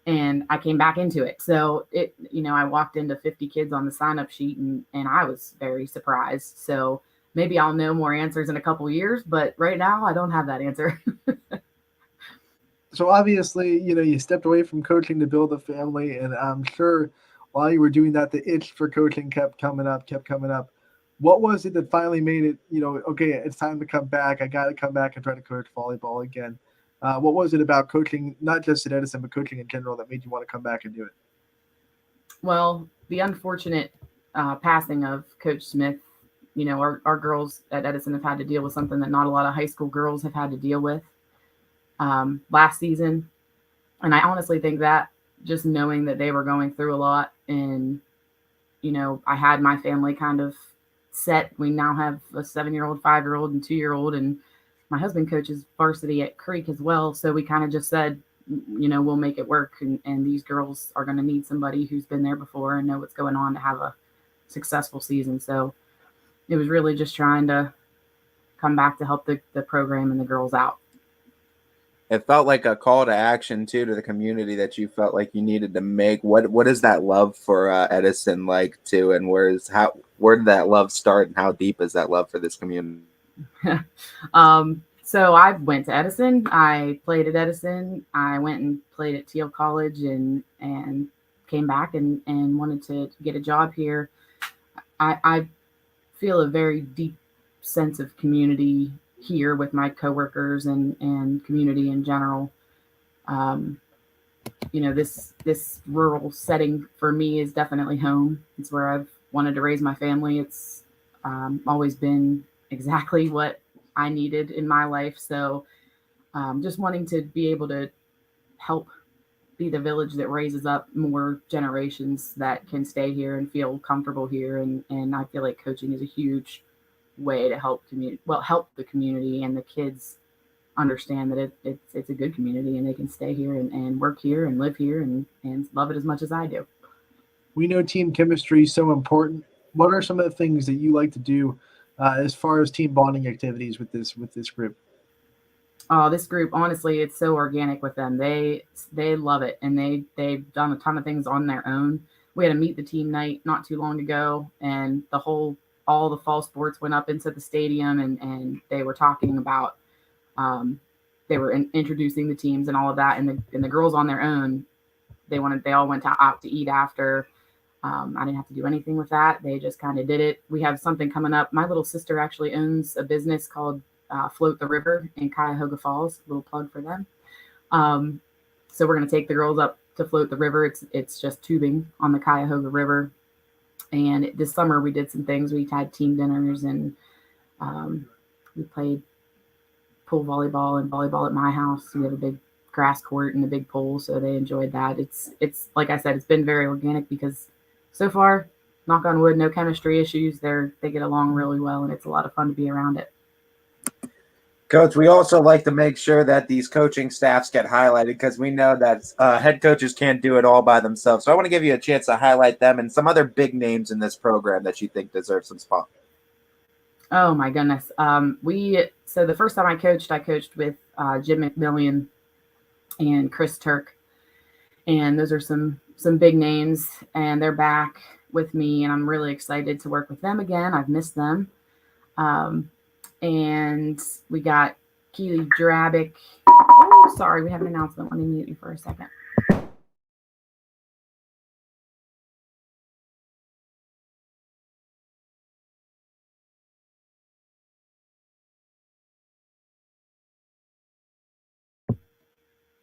and I came back into it. So I walked into 50 kids on the sign-up sheet, and I was very surprised. So maybe I'll know more answers in a couple of years, but right now I don't have that answer. So obviously, you stepped away from coaching to build a family, and I'm sure while you were doing that, the itch for coaching kept coming up. What was it that finally made it, okay, it's time to come back. I got to come back and try to coach volleyball again. What was it about coaching, not just at Edison, but coaching in general, that made you want to come back and do it? Well, the unfortunate passing of Coach Smith, our girls at Edison have had to deal with something that not a lot of high school girls have had to deal with last season. And I honestly think that just knowing that they were going through a lot, and, I had my family kind of set. We now have a 7-year-old, 5-year-old, and 2-year-old, and my husband coaches varsity at Creek as well. So we kind of just said, we'll make it work. And these girls are going to need somebody who's been there before and know what's going on to have a successful season. So it was really just trying to come back to help the program and the girls out. It felt like a call to action too to the community that you felt like you needed to make. What is that love for Edison like too, and where did that love start, and how deep is that love for this community? So I went to Edison. I played at Edison. I went and played at Teal College, and came back and wanted to get a job here. I feel a very deep sense of community here with my coworkers and community in general. This rural setting for me is definitely home. It's where I've wanted to raise my family. It's always been exactly what I needed in my life. So just wanting to be able to help be the village that raises up more generations that can stay here and feel comfortable here. And I feel like coaching is a huge way to help the community and the kids understand that it's a good community, and they can stay here and work here and live here and love it as much as I do. We know team chemistry is so important. What are some of the things that you like to do as far as team bonding activities with this group? Oh, this group, honestly, it's so organic with them. They love it, and they've done a ton of things on their own. We had a meet the team night not too long ago, and all the fall sports went up into the stadium, and they were talking about they were introducing the teams and all of that, and the girls on their own, they all went out to eat after. I didn't have to do anything with that. They just kind of did it. We have something coming up. My little sister actually owns a business called Float the River in Cuyahoga Falls. A little plug for them. So we're going to take the girls up to float the river. It's just tubing on the Cuyahoga River. And this summer we did some things. We had team dinners, and we played pool volleyball and volleyball at my house. We have a big grass court and a big pool, so they enjoyed that. It's like I said, it's been very organic because so far, knock on wood, no chemistry issues. They get along really well, and it's a lot of fun to be around it. Coach, we also like to make sure that these coaching staffs get highlighted because we know that head coaches can't do it all by themselves. So I want to give you a chance to highlight them and some other big names in this program that you think deserve some spot. Oh my goodness. So the first time I coached with Jim McMillian and Chris Turk, and those are some big names, and they're back with me, and I'm really excited to work with them again. I've missed them. And we got Keely Drabick. Oh, sorry, we have an announcement. Let me mute you for a second.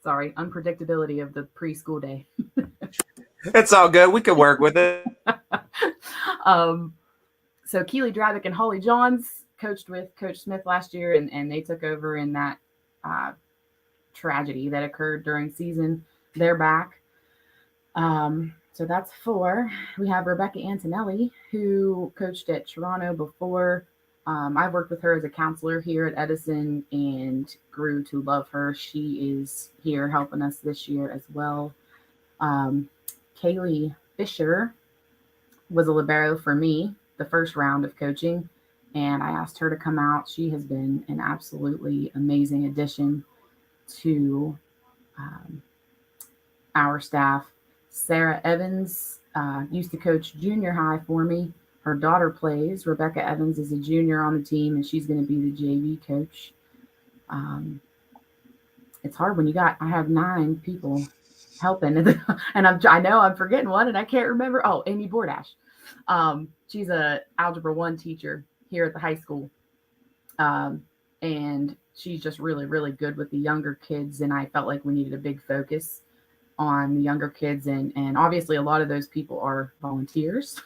Sorry, unpredictability of the preschool day. It's all good. We can work with it. So Keely Drabick and Holly Johns coached with Coach Smith last year, and they took over in that tragedy that occurred during season. They're back. So that's 4. We have Rebecca Antonelli, who coached at Toronto before. I've worked with her as a counselor here at Edison and grew to love her. She is here helping us this year as well. Kaylee Fisher was a libero for me the first round of coaching, and I asked her to come out. She has been an absolutely amazing addition to our staff. Sarah Evans used to coach junior high for me. Her daughter plays. Rebecca Evans is a junior on the team, and she's going to be the JV coach. It's hard when I have 9 people helping, and I know I'm forgetting one, and I can't remember. Oh, Amy Bordash. She's a Algebra 1 teacher here at the high school, and she's just really, really good with the younger kids, and I felt like we needed a big focus on the younger kids, and obviously a lot of those people are volunteers.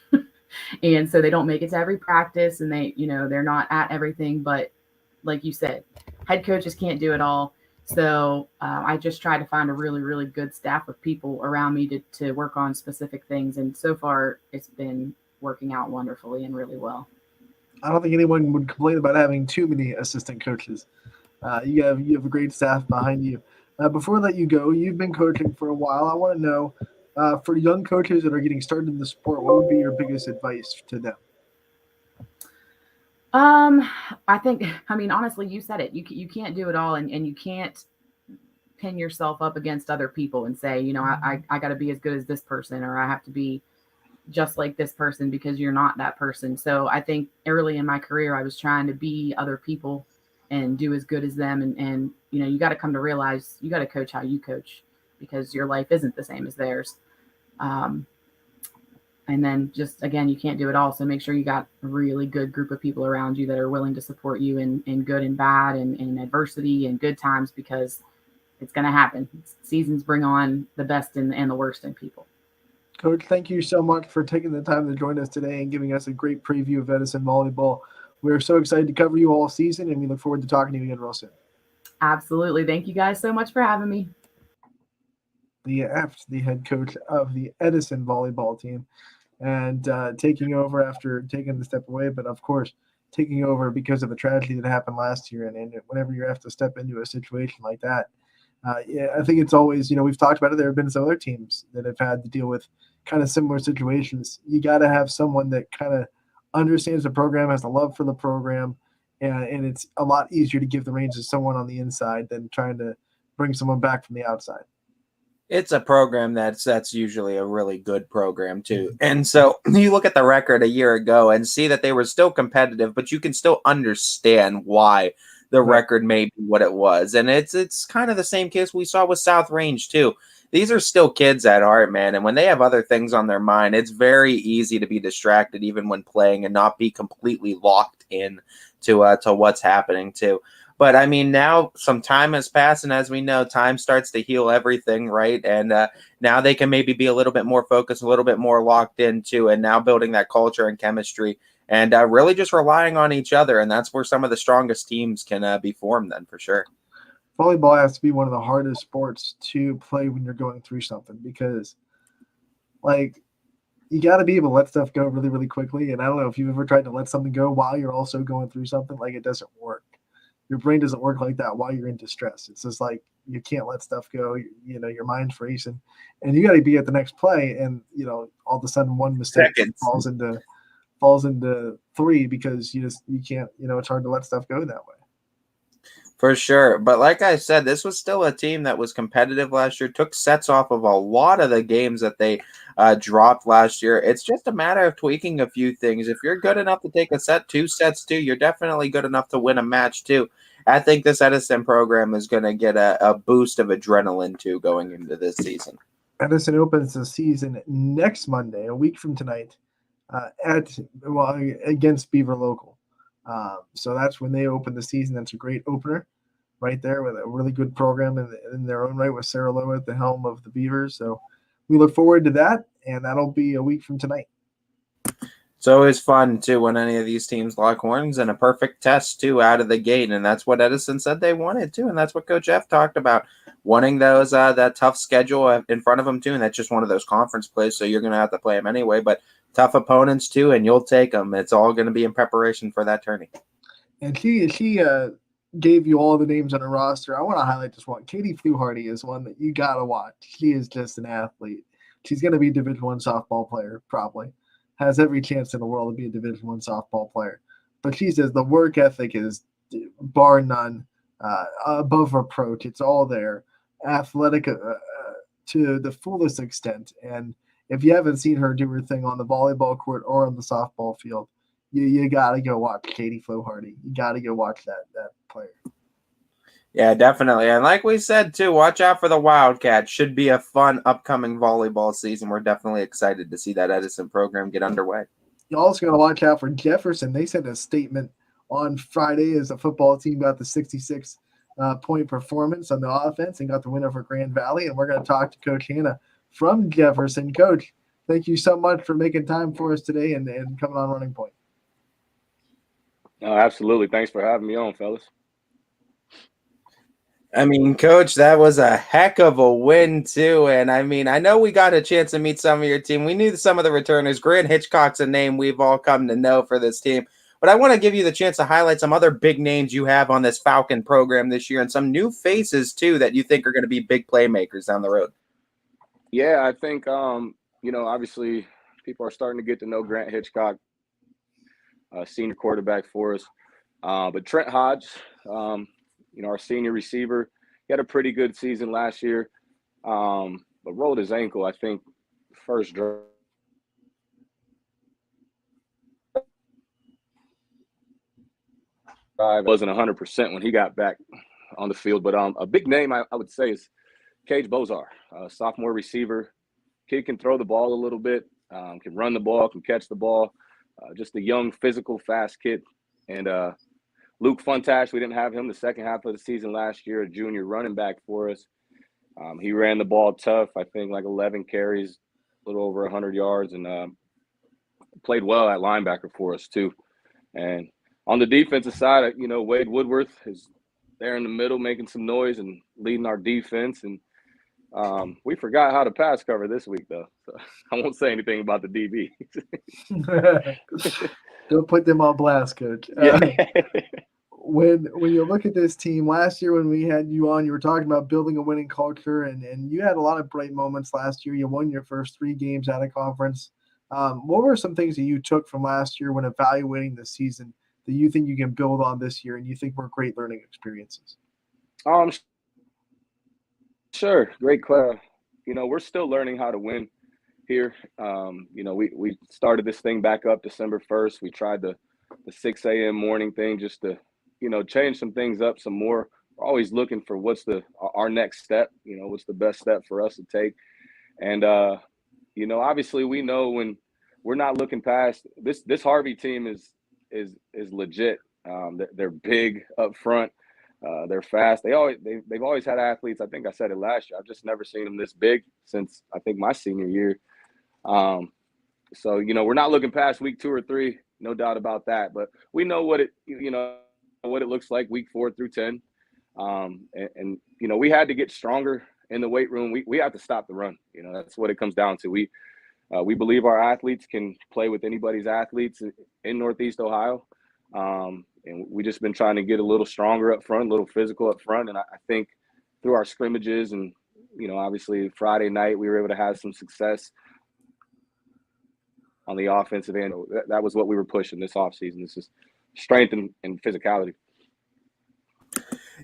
And so they don't make it to every practice, and they're not at everything. But like you said, head coaches can't do it all. So I just try to find a really, really good staff of people around me to work on specific things. And so far, it's been working out wonderfully and really well. I don't think anyone would complain about having too many assistant coaches. You have a great staff behind you. Before I let you go, you've been coaching for a while. I want to know, for young coaches that are getting started in the sport, what would be your biggest advice to them? Honestly, you said it. You can't do it all, and you can't pin yourself up against other people and say, I got to be as good as this person, or I have to be just like this person, because you're not that person. So I think early in my career, I was trying to be other people and do as good as them. And you got to come to realize you got to coach how you coach, because your life isn't the same as theirs. And then just, again, you can't do it all. So make sure you got a really good group of people around you that are willing to support you in good and bad, and in adversity and good times, because it's going to happen. Seasons bring on the best and the worst in people. Coach, thank you so much for taking the time to join us today and giving us a great preview of Edison volleyball. We're so excited to cover you all season, and we look forward to talking to you again real soon. Absolutely. Thank you guys so much for having me. The head coach of the Edison volleyball team, and taking over after taking the step away, but of course taking over because of a tragedy that happened last year. And whenever you have to step into a situation like that, I think it's always, we've talked about it. There have been some other teams that have had to deal with kind of similar situations. You got to have someone that kind of understands the program, has a love for the program, and it's a lot easier to give the reins to someone on the inside than trying to bring someone back from the outside. It's a program that's usually a really good program too. And so you look at the record a year ago and see that they were still competitive, but you can still understand why the record may be what it was. And it's kind of the same case we saw with South Range too. These are still kids at heart, man. And when they have other things on their mind, it's very easy to be distracted even when playing and not be completely locked in to what's happening too. But I mean, now some time has passed, and as we know, time starts to heal everything, right? And now they can maybe be a little bit more focused, a little bit more locked into, and now building that culture and chemistry, and really just relying on each other. And that's where some of the strongest teams can be formed, then for sure. Volleyball has to be one of the hardest sports to play when you're going through something because, like, you got to be able to let stuff go really, really quickly. And I don't know if you've ever tried to let something go while you're also going through something, like it doesn't work. Your brain doesn't work like that while you're in distress. It's just like you can't let stuff go. You know, your mind's racing, and you got to be at the next play. And all of a sudden, one mistake falls into three because you can't. It's hard to let stuff go that way. For sure. But like I said, this was still a team that was competitive last year, took sets off of a lot of the games that they dropped last year. It's just a matter of tweaking a few things. If you're good enough to take a set, 2 sets too, you're definitely good enough to win a match too. I think this Edison program is going to get a boost of adrenaline too going into this season. Edison opens the season next Monday, a week from tonight, against Beaver Local. So that's when they open the season. That's a great opener right there with a really good program in their own right with Sarah Lowe at the helm of the Beavers. So we look forward to that, and that'll be a week from tonight. It's always fun, too, when any of these teams lock horns, and a perfect test, too, out of the gate. And that's what Edison said they wanted, too. And that's what Coach F talked about, wanting those that tough schedule in front of them, too. And that's just one of those conference plays, so you're going to have to play them anyway. But tough opponents, too, and you'll take them. It's all going to be in preparation for that tourney. And she gave you all the names on her roster. I want to highlight this one. Katie Fluharty is one that you got to watch. She is just an athlete. She's going to be a Division I softball player, probably. Has every chance in the world to be a Division I softball player. But she says the work ethic is bar none, above reproach. It's all there. Athletic to the fullest extent. And if you haven't seen her do her thing on the volleyball court or on the softball field, you got to go watch Katie Fluharty. You got to go watch that player. Yeah, definitely. And like we said, too, watch out for the Wildcats. Should be a fun upcoming volleyball season. We're definitely excited to see that Edison program get underway. You also got to watch out for Jefferson. They sent a statement on Friday as the football team got the 66 point performance on the offense and got the win over Grand Valley. And we're going to talk to Coach Hannah from Jefferson. Coach, thank you so much for making time for us today and coming on Running Point. Absolutely. Thanks for having me on, fellas. I mean, Coach, that was a heck of a win, too. And, I mean, I know we got a chance to meet some of your team. We knew some of the returners. Grant Hitchcock's a name we've all come to know for this team. But I want to give you the chance to highlight some other big names you have on this Falcon program this year and some new faces, too, that you think are going to be big playmakers down the road. Yeah, I think, obviously people are starting to get to know Grant Hitchcock, senior quarterback for us. But Trent Hodge, our senior receiver, he had a pretty good season last year, but rolled his ankle, I think, first drive. Wasn't 100% when he got back on the field. But a big name I would say is Cage Bozar, sophomore receiver. Kid can throw the ball a little bit, can run the ball, can catch the ball. Just a young, physical, fast kid. And Luke Funtash, we didn't have him the second half of the season last year, a junior running back for us. He ran the ball tough, I think like 11 carries, a little over 100 yards, and played well at linebacker for us too. And on the defensive side, Wade Woodworth is there in the middle making some noise and leading our defense. And we forgot how to pass cover this week, though. So I won't say anything about the DB. Don't put them on blast, Coach. When you look at this team, last year when we had you on, you were talking about building a winning culture, and you had a lot of bright moments last year. You won your first 3 games out of conference. What were some things that you took from last year when evaluating the season that you think you can build on this year and you think were great learning experiences? Sure. Great question. We're still learning how to win here. We started this thing back up December 1st. We tried the 6 a.m. morning thing just to, change some things up some more. We're always looking for what's our next step, what's the best step for us to take. And, obviously we know when we're not looking past this Harvey team is legit. They're big up front. They're fast. They've always had athletes. I think I said it last year. I've just never seen them this big since I think my senior year. So we're not looking past week 2 or 3, no doubt about that. But we know what it looks like week 4 through 10. And we had to get stronger in the weight room. We have to stop the run. That's what it comes down to. We believe our athletes can play with anybody's athletes in Northeast Ohio. And we just been trying to get a little stronger up front, a little physical up front. And I think through our scrimmages and, obviously Friday night, we were able to have some success on the offensive end. That was what we were pushing this offseason. This is strength and physicality.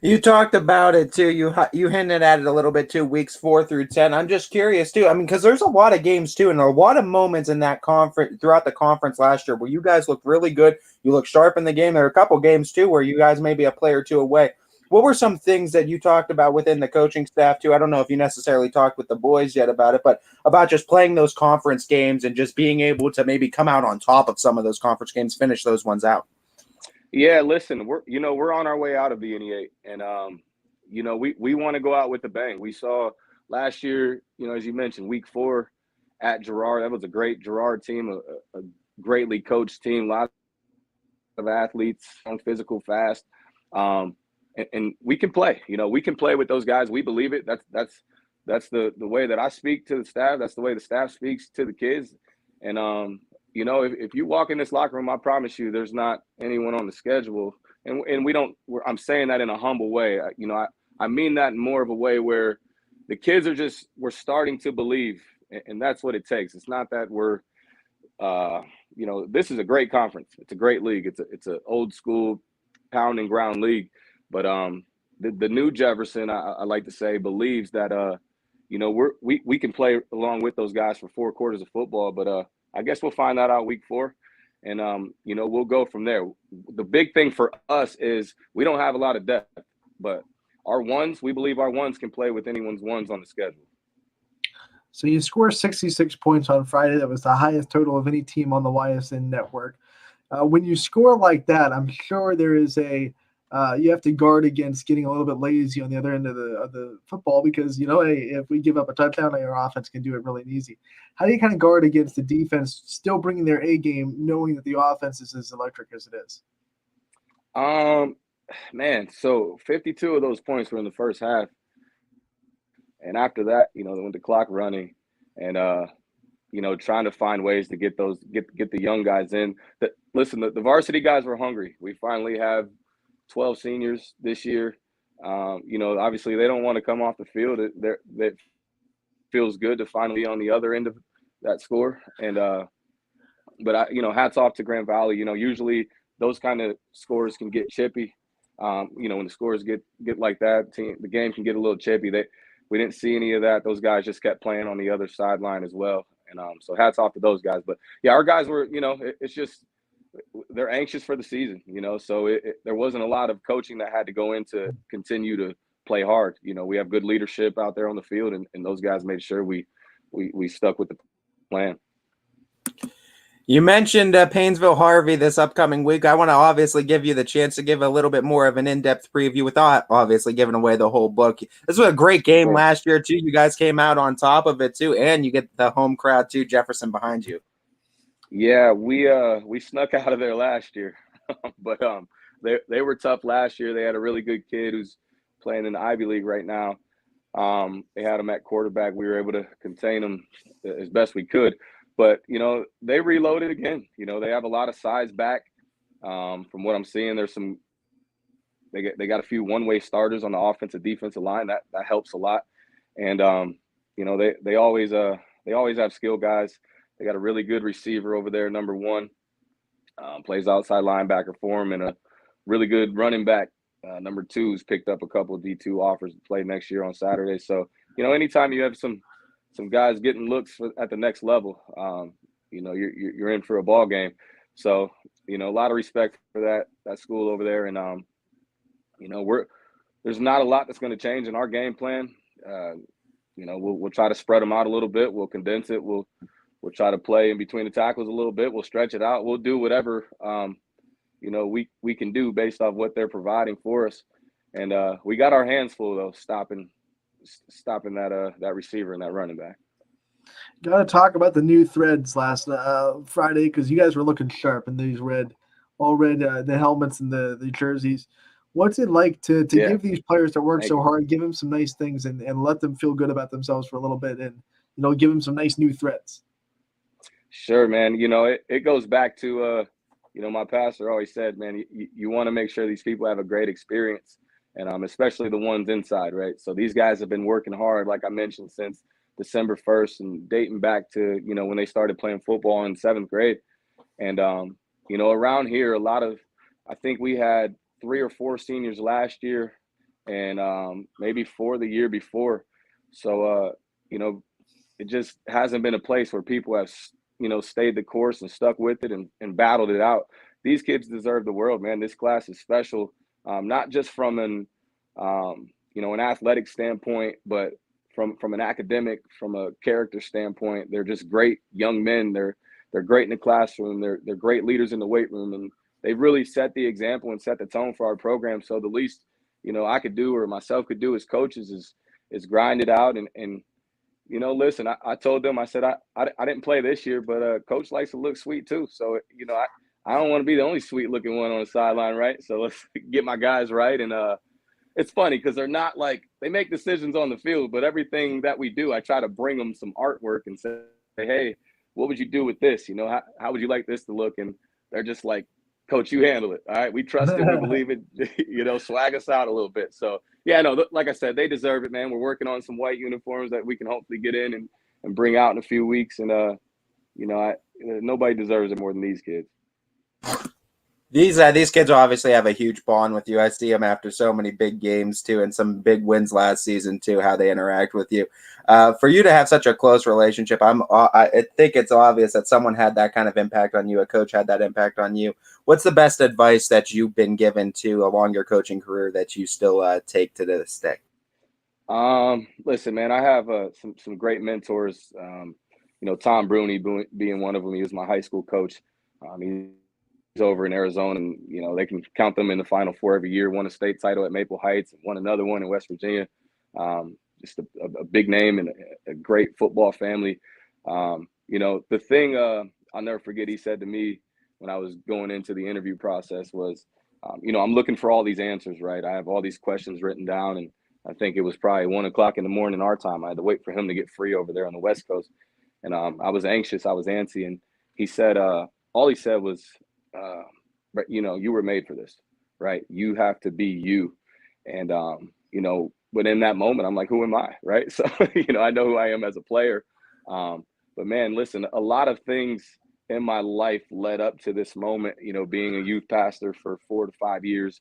You talked about it too. You hinted at it a little bit too. Weeks 4 through 10. I'm just curious too. I mean, because there's a lot of games too, and a lot of moments in that conference throughout the conference last year where you guys looked really good. You looked sharp in the game. There are a couple games too where you guys may be a player or two away. What were some things that you talked about within the coaching staff too? I don't know if you necessarily talked with the boys yet about it, but about just playing those conference games and just being able to maybe come out on top of some of those conference games, finish those ones out. Yeah, listen, we're on our way out of the NE8, and we want to go out with a bang. We saw last year, as you mentioned, week 4 at Girard. That was a great Girard team, a greatly coached team, lots of athletes, physical, fast, and we can play. We can play with those guys. We believe it. That's the way that I speak to the staff. That's the way the staff speaks to the kids, and if you walk in this locker room, I promise you there's not anyone on the schedule. And I'm saying that in a humble way. I mean that in more of a way where the kids we're starting to believe, and that's what it takes. It's not that we're, this is a great conference. It's a great league. It's an old school pound and ground league. But the new Jefferson, I like to say, believes that, we can play along with those guys for 4 quarters of football, but I guess we'll find that out week 4, and we'll go from there. The big thing for us is we don't have a lot of depth, but we believe our ones can play with anyone's ones on the schedule. So you scored 66 points on Friday. That was the highest total of any team on the Ysn network. When you score like that, I'm sure there is you have to guard against getting a little bit lazy on the other end of the football because, hey, if we give up a touchdown, our offense can do it really easy. How do you kind of guard against the defense still bringing their A game, knowing that the offense is as electric as it is? Man, so 52 of those points were in the first half. And after that, when the clock running and, trying to find ways to get the young guys in. Listen, the varsity guys were hungry. We finally have 12 seniors this year. Obviously they don't want to come off the field. That feels good to finally be on the other end of that score. And, but hats off to Grand Valley. Usually those kind of scores can get chippy. When the scores get like that, the game can get a little chippy. We didn't see any of that. Those guys just kept playing on the other sideline as well. And so hats off to those guys. But yeah, our guys were, it's just, they're anxious for the season, so there wasn't a lot of coaching that had to go in to continue to play hard. We have good leadership out there on the field, and those guys made sure we stuck with the plan. You mentioned Painesville Harvey this upcoming week. I want to obviously give you the chance to give a little bit more of an in-depth preview without obviously giving away the whole book. This was a great game last year too. You guys came out on top of it too, and you get the home crowd too, Jefferson behind you. Yeah, we snuck out of there last year, but they were tough last year. They had a really good kid who's playing in the Ivy League right now. They had him at quarterback. We were able to contain him as best we could, but they reloaded again. They have a lot of size back. From what I'm seeing, they got a few one-way starters on the offensive defensive line. That helps a lot, and they always have skill guys. They got a really good receiver over there, number 1. Plays outside linebacker for him, and a really good running back. Number 2's picked up a couple of D2 offers to play next year on Saturday. So, anytime you have some guys getting looks at the next level, you're in for a ball game. So, a lot of respect for that school over there. And, there's not a lot that's going to change in our game plan. We'll try to spread them out a little bit. We'll condense it. We'll try to play in between the tackles a little bit. We'll stretch it out. We'll do whatever, we can do based off what they're providing for us. And we got our hands full, though, stopping that receiver and that running back. Got to talk about the new threads last Friday, because you guys were looking sharp in these all red, the helmets and the jerseys. What's it like to give these players that work so hard, give them some nice things and let them feel good about themselves for a little bit, and give them some nice new threads? Sure, man. It goes back to my pastor always said, man, you want to make sure these people have a great experience, and especially the ones inside, right? So these guys have been working hard, like I mentioned, since December 1st and dating back to, when they started playing football in 7th grade. And, around here, I think we had 3 or 4 seniors last year and maybe 4 the year before. So, it just hasn't been a place where people have, stayed the course and stuck with it and battled it out. These kids deserve the world, man. This class is special, not just from an athletic standpoint, but from an academic, from a character standpoint. They're just great young men. They're great in the classroom. They're great leaders in the weight room, and they've really set the example and set the tone for our program. So the least I could do, or myself could do as coaches, is grind it out and listen. I told them, I said I didn't play this year, but coach likes to look sweet too. So I don't want to be the only sweet looking one on the sideline, right? So let's get my guys right. And it's funny because they're not like, they make decisions on the field, but everything that we do, I try to bring them some artwork and say, hey, what would you do with this? How would you like this to look? And they're just like, Coach, you handle it. All right. We trust it. We believe it. Swag us out a little bit. So, yeah, no, like I said, they deserve it, man. We're working on some white uniforms that we can hopefully get in and bring out in a few weeks. And, nobody deserves it more than these kids. These kids obviously have a huge bond with you. I see them after so many big games too, and some big wins last season too, how they interact with you. For you to have such a close relationship, I think it's obvious that someone had that kind of impact on you. A coach had that impact on you. What's the best advice that you've been given to along your coaching career that you still take to this day? Listen, man, I have some great mentors. Tom Bruni being one of them. He was my high school coach. He's over in Arizona, and they can count them in the Final Four every year. Won a state title at Maple Heights, and won another one in West Virginia. Just a big name and a great football family. The thing I'll never forget he said to me when I was going into the interview process was, I'm looking for all these answers, right? I have all these questions written down, and I think it was probably 1 o'clock in the morning our time. I had to wait for him to get free over there on the West Coast, and I was anxious, I was antsy, and he said, all he said was, but you were made for this, right? You have to be you. And, but in that moment, I'm like, who am I? Right. So, I know who I am as a player. But man, listen, a lot of things in my life led up to this moment, being a youth pastor for 4 to 5 years,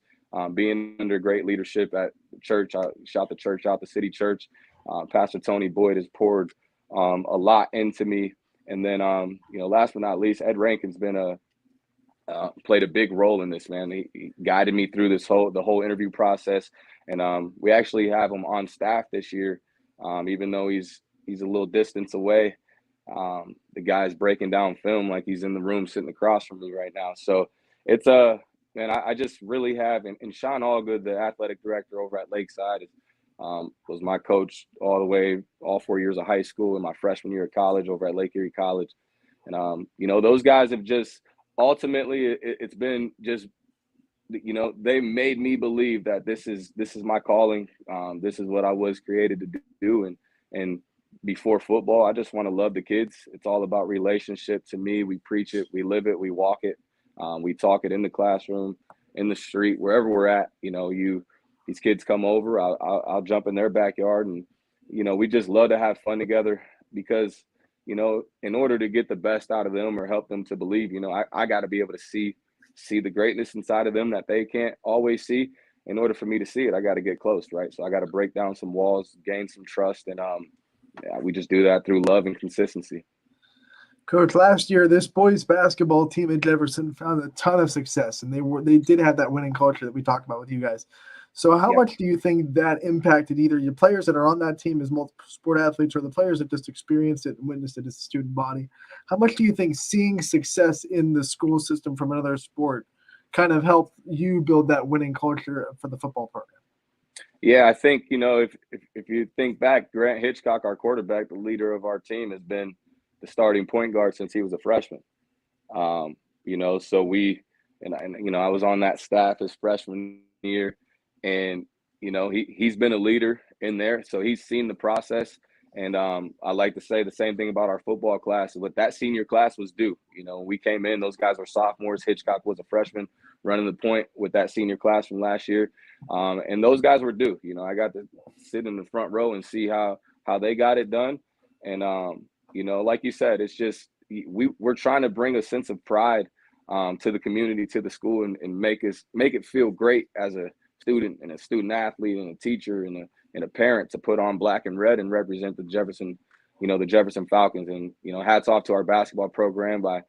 being under great leadership at the church. I shout the church out, the city church. Pastor Tony Boyd has poured a lot into me. And then, last but not least, Ed Rankin's been played a big role in this, man. He guided me through the whole interview process. And we actually have him on staff this year, even though he's a little distance away. The guy's breaking down film like he's in the room sitting across from me right now. So it's man, I just really have, and Sean Allgood, the athletic director over at Lakeside, was my coach all 4 years of high school and my freshman year of college over at Lake Erie College. And, those guys have just, ultimately, it's been just, they made me believe that this is my calling. This is what I was created to do. And before football, I just want to love the kids. It's all about relationship to me. We preach it, we live it, we walk it. We talk it in the classroom, in the street, wherever we're at. These kids come over, I'll jump in their backyard, and we just love to have fun together because in order to get the best out of them or help them to believe, I got to be able to see the greatness inside of them that they can't always see. In order for me to see it, I got to get close, right? So I got to break down some walls, gain some trust, and we just do that through love and consistency. Coach, last year this boys basketball team at Jefferson found a ton of success, and they did have that winning culture that we talked about with you guys. So how much do you think that impacted either your players that are on that team as multiple sport athletes or the players that just experienced it and witnessed it as a student body? How much do you think seeing success in the school system from another sport kind of helped you build that winning culture for the football program? Yeah, I think, if you think back, Grant Hitchcock, our quarterback, the leader of our team, has been the starting point guard since he was a freshman. So I was on that staff his freshman year, and he's been a leader in there, so he's seen the process. And I like to say the same thing about our football class. What that senior class was due. We came in; those guys were sophomores. Hitchcock was a freshman running the point with that senior class from last year, and those guys were due. I got to sit in the front row and see how they got it done. And like you said, it's just we're trying to bring a sense of pride to the community, to the school, and make it feel great as a student and a student athlete and a teacher and a parent to put on black and red and represent the Jefferson Falcons. And hats off to our basketball program by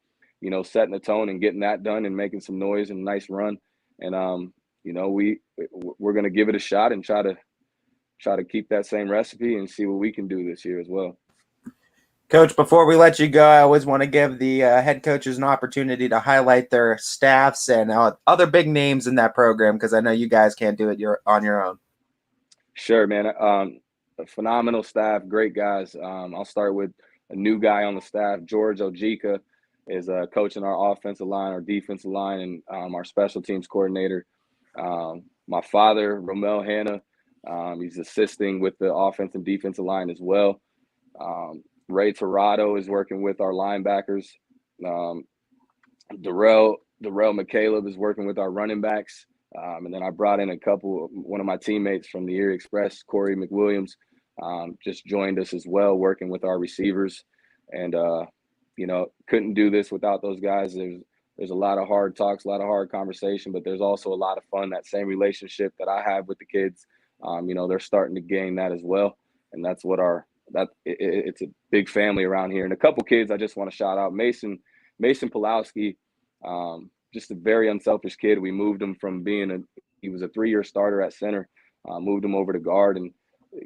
setting the tone and getting that done and making some noise and a nice run. And we're going to give it a shot and try to keep that same recipe and see what we can do this year as well. Coach, before we let you go, I always want to give the head coaches an opportunity to highlight their staffs and other big names in that program, because I know you guys can't do it on your own. Sure, man. A phenomenal staff, great guys. I'll start with a new guy on the staff. George Ojika is coaching our offensive line, our defensive line, and our special teams coordinator. My father, Romel Hanna, he's assisting with the offense and defensive line as well. Ray Torrado is working with our linebackers. Darrell McCaleb is working with our running backs. And then I brought in one of my teammates from the Erie Express, Corey McWilliams, just joined us as well, working with our receivers. And, couldn't do this without those guys. There's a lot of hard talks, a lot of hard conversation, but there's also a lot of fun. That same relationship that I have with the kids, they're starting to gain that as well. And that's what it's a big family around here. And a couple kids I just want to shout out. Mason Pulowski, just a very unselfish kid. We moved him from he was a 3-year starter at center, moved him over to guard, and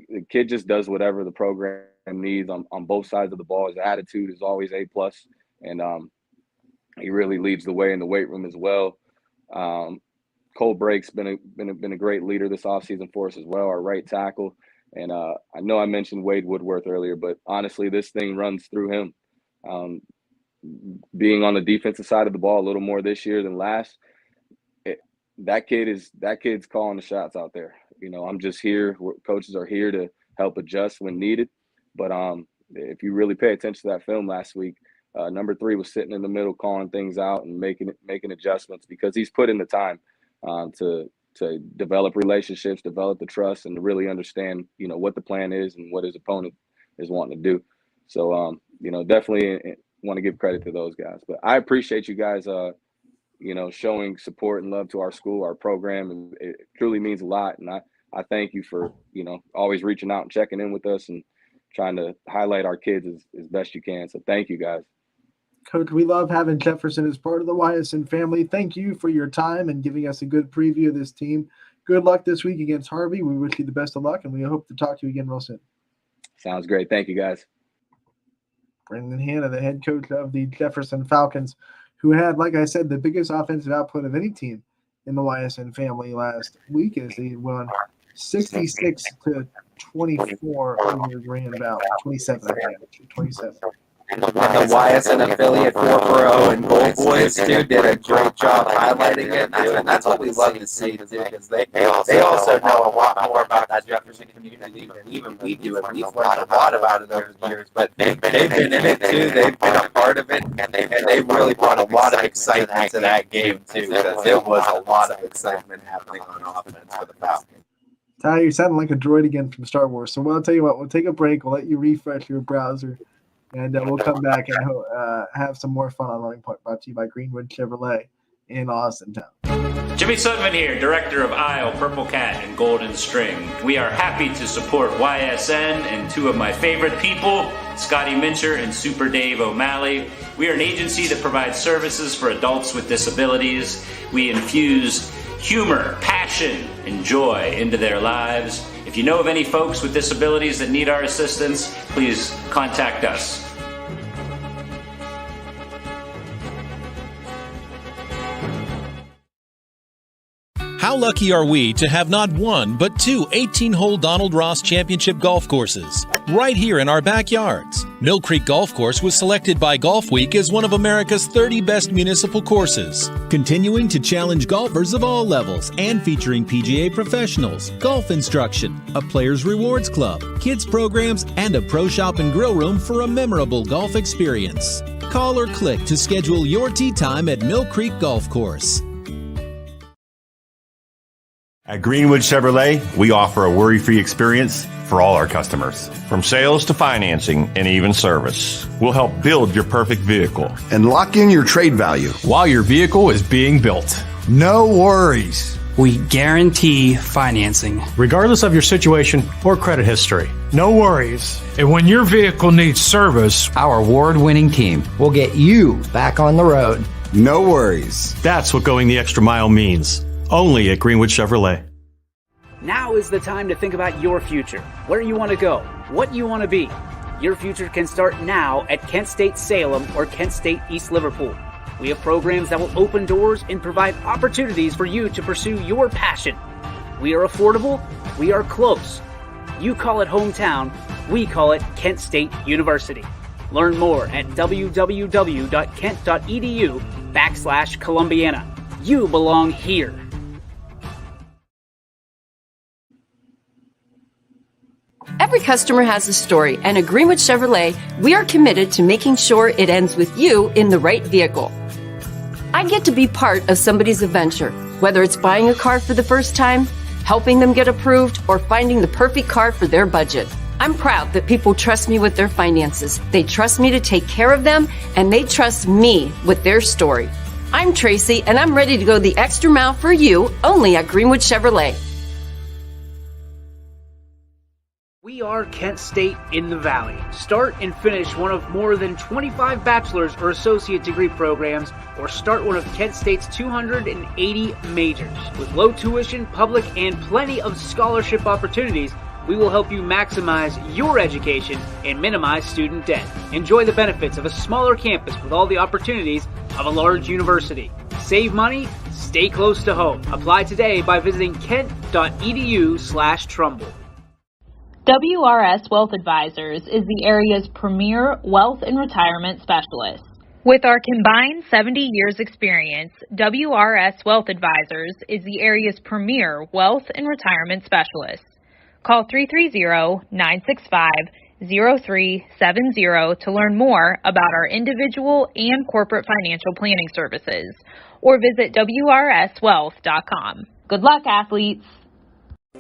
the kid just does whatever the program needs on both sides of the ball. His attitude is always A+, and he really leads the way in the weight room as well. Cole Brake's been a great leader this offseason for us as well, our right tackle. And I know I mentioned Wade Woodworth earlier, but honestly, this thing runs through him. Being on the defensive side of the ball a little more this year than last, that kid's calling the shots out there. I'm just here. Coaches are here to help adjust when needed. But if you really pay attention to that film last week, number 3 was sitting in the middle, calling things out and making adjustments, because he's put in the time to develop relationships, develop the trust, and to really understand, what the plan is and what his opponent is wanting to do. So, definitely want to give credit to those guys. But I appreciate you guys, showing support and love to our school, our program, and it truly means a lot. And I thank you for, always reaching out and checking in with us and trying to highlight our kids as best you can. So thank you guys. Coach, we love having Jefferson as part of the Ysn family. Thank you for your time and giving us a good preview of this team. Good luck this week against Harvey. We wish you the best of luck, and we hope to talk to you again real soon. Sounds great. Thank you, guys. Brendan Hanna, the head coach of the Jefferson Falcons, who had, like I said, the biggest offensive output of any team in the Ysn family last week, as they won 66-24 over Grand Valley. 27. And the YSN affiliate 4-0 and Gold Boys too did a great job highlighting it, and that's what we love to see too, because they also know a lot more about that Jefferson community than even we do, and we've learned a lot about it over the years. But they've been in it too, they've been a part of it, and they really brought a lot of excitement to that game too, because there was a lot of excitement happening on offense for the Falcons. Ty, you're sounding like a droid again from Star Wars. So I'll tell you what, we'll take a break. We'll let you refresh your browser. And we'll come back and have some more fun on Running Point, brought to you by Greenwood Chevrolet in Austintown. Jimmy Sutton here, director of Isle, Purple Cat, and Golden String. We are happy to support YSN and two of my favorite people, Scotty Mincher and Super Dave O'Malley. We are an agency that provides services for adults with disabilities. We infuse humor, passion, and joy into their lives. If you know of any folks with disabilities that need our assistance, please contact us. How lucky are we to have not one, but two 18-hole Donald Ross Championship golf courses right here in our backyards. Mill Creek Golf Course was selected by Golf Week as one of America's 30 best municipal courses, continuing to challenge golfers of all levels and featuring PGA professionals, golf instruction, a players rewards club, kids programs, and a pro shop and grill room for a memorable golf experience. Call or click to schedule your tee time at Mill Creek Golf Course. At Greenwood Chevrolet, we offer a worry-free experience for all our customers. From sales to financing and even service, We'll help build your perfect vehicle and lock in your trade value while your vehicle is being built. No worries. We guarantee financing, regardless of your situation or credit history. No worries. And when your vehicle needs service, our award-winning team will get you back on the road. No worries. That's what going the extra mile means. Only at Greenwood Chevrolet. Now is the time to think about your future, where you want to go, what you want to be. Your future can start now at Kent State Salem or Kent State East Liverpool. We have programs that will open doors and provide opportunities for you to pursue your passion. We are affordable, we are close. You call it hometown, we call it Kent State University. Learn more at www.kent.edu/Columbiana. You belong here. Every customer has a story, and at Greenwood Chevrolet, we are committed to making sure it ends with you in the right vehicle. I get to be part of somebody's adventure, whether it's buying a car for the first time, helping them get approved, or finding the perfect car for their budget. I'm proud that people trust me with their finances. They trust me to take care of them, and they trust me with their story. I'm Tracy, and I'm ready to go the extra mile for you, only at Greenwood Chevrolet. We are Kent State in the Valley. Start and finish one of more than 25 bachelor's or associate degree programs, or start one of Kent State's 280 majors. With low tuition, public, and plenty of scholarship opportunities, we will help you maximize your education and minimize student debt. Enjoy the benefits of a smaller campus with all the opportunities of a large university. Save money, stay close to home. Apply today by visiting kent.edu/Trumbull. WRS Wealth Advisors is the area's premier wealth and retirement specialist. With our combined 70 years experience, WRS Wealth Advisors is the area's premier wealth and retirement specialist. Call 330-965-0370 to learn more about our individual and corporate financial planning services, or visit WRSwealth.com. Good luck, athletes!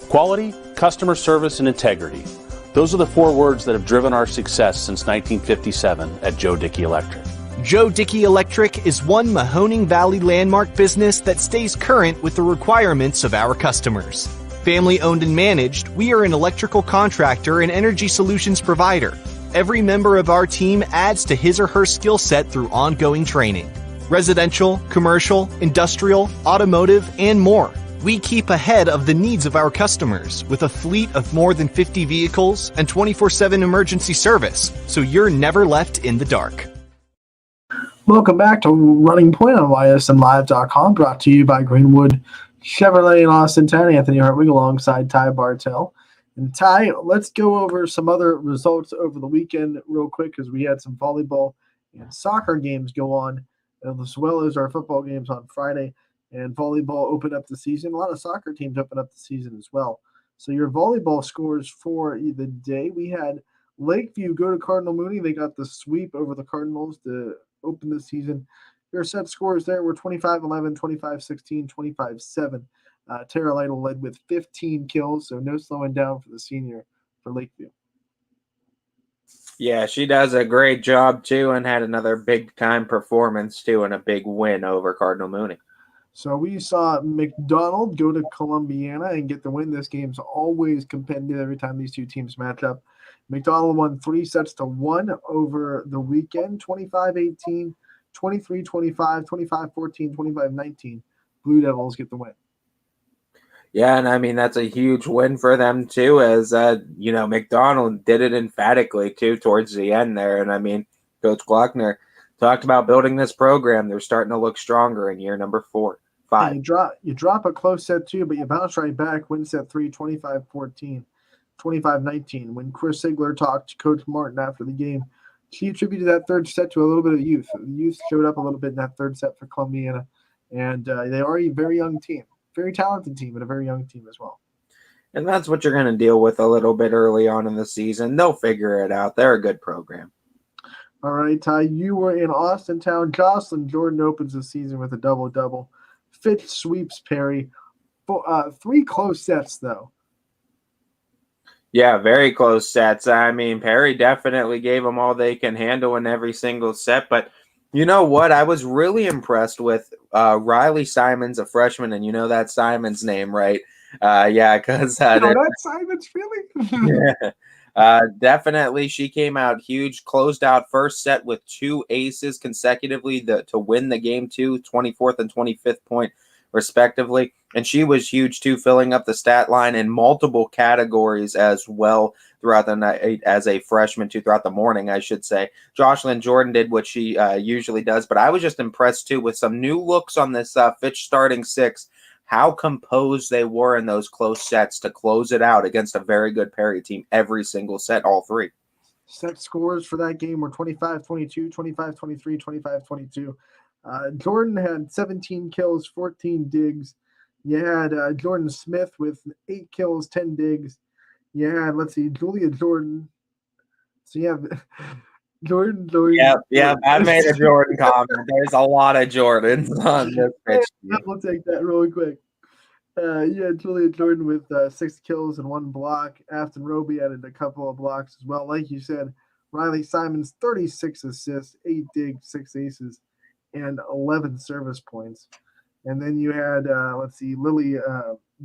Quality, customer service, and integrity. Those are the four words that have driven our success since 1957 at Joe Dickey Electric. Joe Dickey Electric is one Mahoning Valley landmark business that stays current with the requirements of our customers. Family owned and managed, we are an electrical contractor and energy solutions provider. Every member of our team adds to his or her skill set through ongoing training. Residential, commercial, industrial, automotive, and more. We keep ahead of the needs of our customers with a fleet of more than 50 vehicles and 24/7 emergency service, so you're never left in the dark. Welcome back to Running Point on ysnlive.com, brought to you by Greenwood Chevrolet in Austintown. Anthony Hartwig alongside Ty Bartell. And Ty, let's go over some other results over the weekend real quick, because we had some volleyball and soccer games go on, as well as our football games on Friday. And volleyball opened up the season. A lot of soccer teams opened up the season as well. So your volleyball scores for the day, we had Lakeview go to Cardinal Mooney. They got the sweep over the Cardinals to open the season. Your set scores there were 25-11, 25-16, 25-7. Tara Lytle led with 15 kills, so no slowing down for the senior for Lakeview. Yeah, she does a great job too, and had another big time performance too, and a big win over Cardinal Mooney. So we saw McDonald go to Columbiana and get the win. This game's always competitive every time these two teams match up. McDonald won 3-1 over the weekend, 25-18, 23-25, 25-14, 25-19. Blue Devils get the win. Yeah, and I mean that's a huge win for them too, as McDonald did it emphatically too towards the end there. And I mean, Coach Glockner talked about building this program. They're starting to look stronger in year number 5. And you drop a close set two, but you bounce right back, win set 3, 25-14, 25-19. When Chris Sigler talked to Coach Martin after the game, she attributed that third set to a little bit of youth. The youth showed up a little bit in that third set for Columbiana, and they are a very young team. Very talented team, and a very young team as well. And that's what you're going to deal with a little bit early on in the season. They'll figure it out. They're a good program. All right, Ty, you were in Austin Town. Jocelyn Jordan opens the season with a double-double. Fitch sweeps Perry. 3 close sets, though. Yeah, very close sets. I mean, Perry definitely gave them all they can handle in every single set, but you know what? I was really impressed with Riley Simons, a freshman, and you know that Simons name, right? Yeah, because that's Simons, really? yeah. Definitely, she came out huge, closed out first set with 2 aces consecutively to win the game, 24th and 25th point, respectively. And she was huge, too, filling up the stat line in multiple categories as well throughout the night as a freshman, too, throughout the morning, I should say. Jocelyn Jordan did what she usually does, but I was just impressed, too, with some new looks on this Fitch starting 6, how composed they were in those close sets to close it out against a very good Perry team every single set, all 3. Set scores for that game were 25-22, 25-23, 25-22. Jordan had 17 kills, 14 digs. You had Jordan Smith with 8 kills, 10 digs. You had, Julia Jordan. So you have Jordan. Yeah, I made a Jordan comment. There's a lot of Jordans on this pitch. We'll take that real quick. You had Julia Jordan with 6 kills and 1 block. Afton Roby added a couple of blocks as well. Like you said, Riley Simons, 36 assists, 8 digs, 6 aces, and 11 service points. And then you had, Lily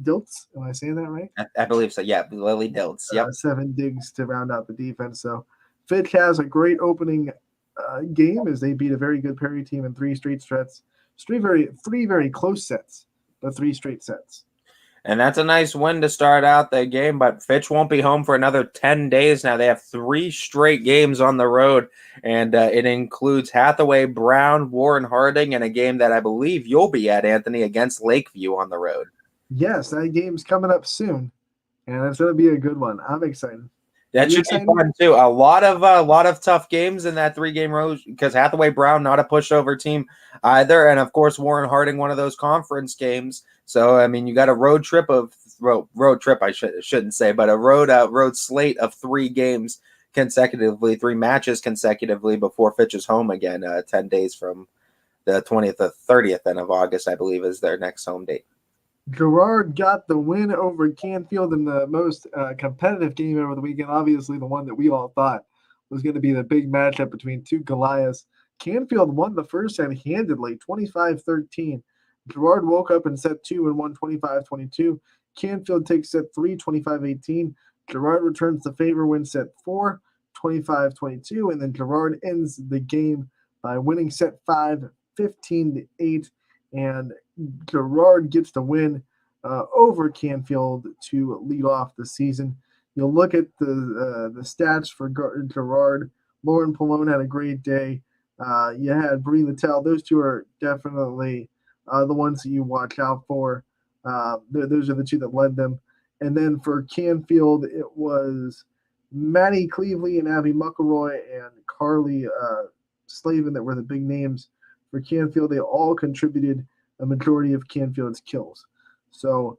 Diltz. Am I saying that right? I believe so. Yeah, Lily Diltz. Yep. 7 digs to round out the defense. So Fitch has a great opening game as they beat a very good Perry team in 3 straight sets. 3 very close sets, but 3 straight sets. And that's a nice win to start out the game, but Fitch won't be home for another 10 days now. They have 3 straight games on the road, and it includes Hathaway, Brown, Warren Harding, and a game that I believe you'll be at, Anthony, against Lakeview on the road. Yes, that game's coming up soon, and it's going to be a good one. I'm excited. That should be fun too. A lot of tough games in that 3-game road because Hathaway Brown not a pushover team either, and of course Warren Harding one of those conference games. So I mean, you got a road trip. I shouldn't say, but a road slate of 3 games consecutively, 3 matches consecutively before Fitch is home again. 10 days from the 20th to 30th of August, I believe, is their next home date. Girard got the win over Canfield in the most competitive game over the weekend. Obviously, the one that we all thought was going to be the big matchup between 2 Goliaths. Canfield won the first set handedly, 25-13. Girard woke up in set 2 and won 25-22. Canfield takes set 3, 25-18. Girard returns the favor, wins set 4, 25-22. And then Girard ends the game by winning set 5, 15-8. And Girard gets the win over Canfield to lead off the season. You'll look at the stats for Girard. Lauren Pallone had a great day. You had Bree Littell. Those 2 are definitely the ones that you watch out for. Those are the 2 that led them. And then for Canfield, it was Maddie Cleveley and Abby McElroy and Carly Slavin that were the big names. For Canfield, they all contributed a majority of Canfield's kills. So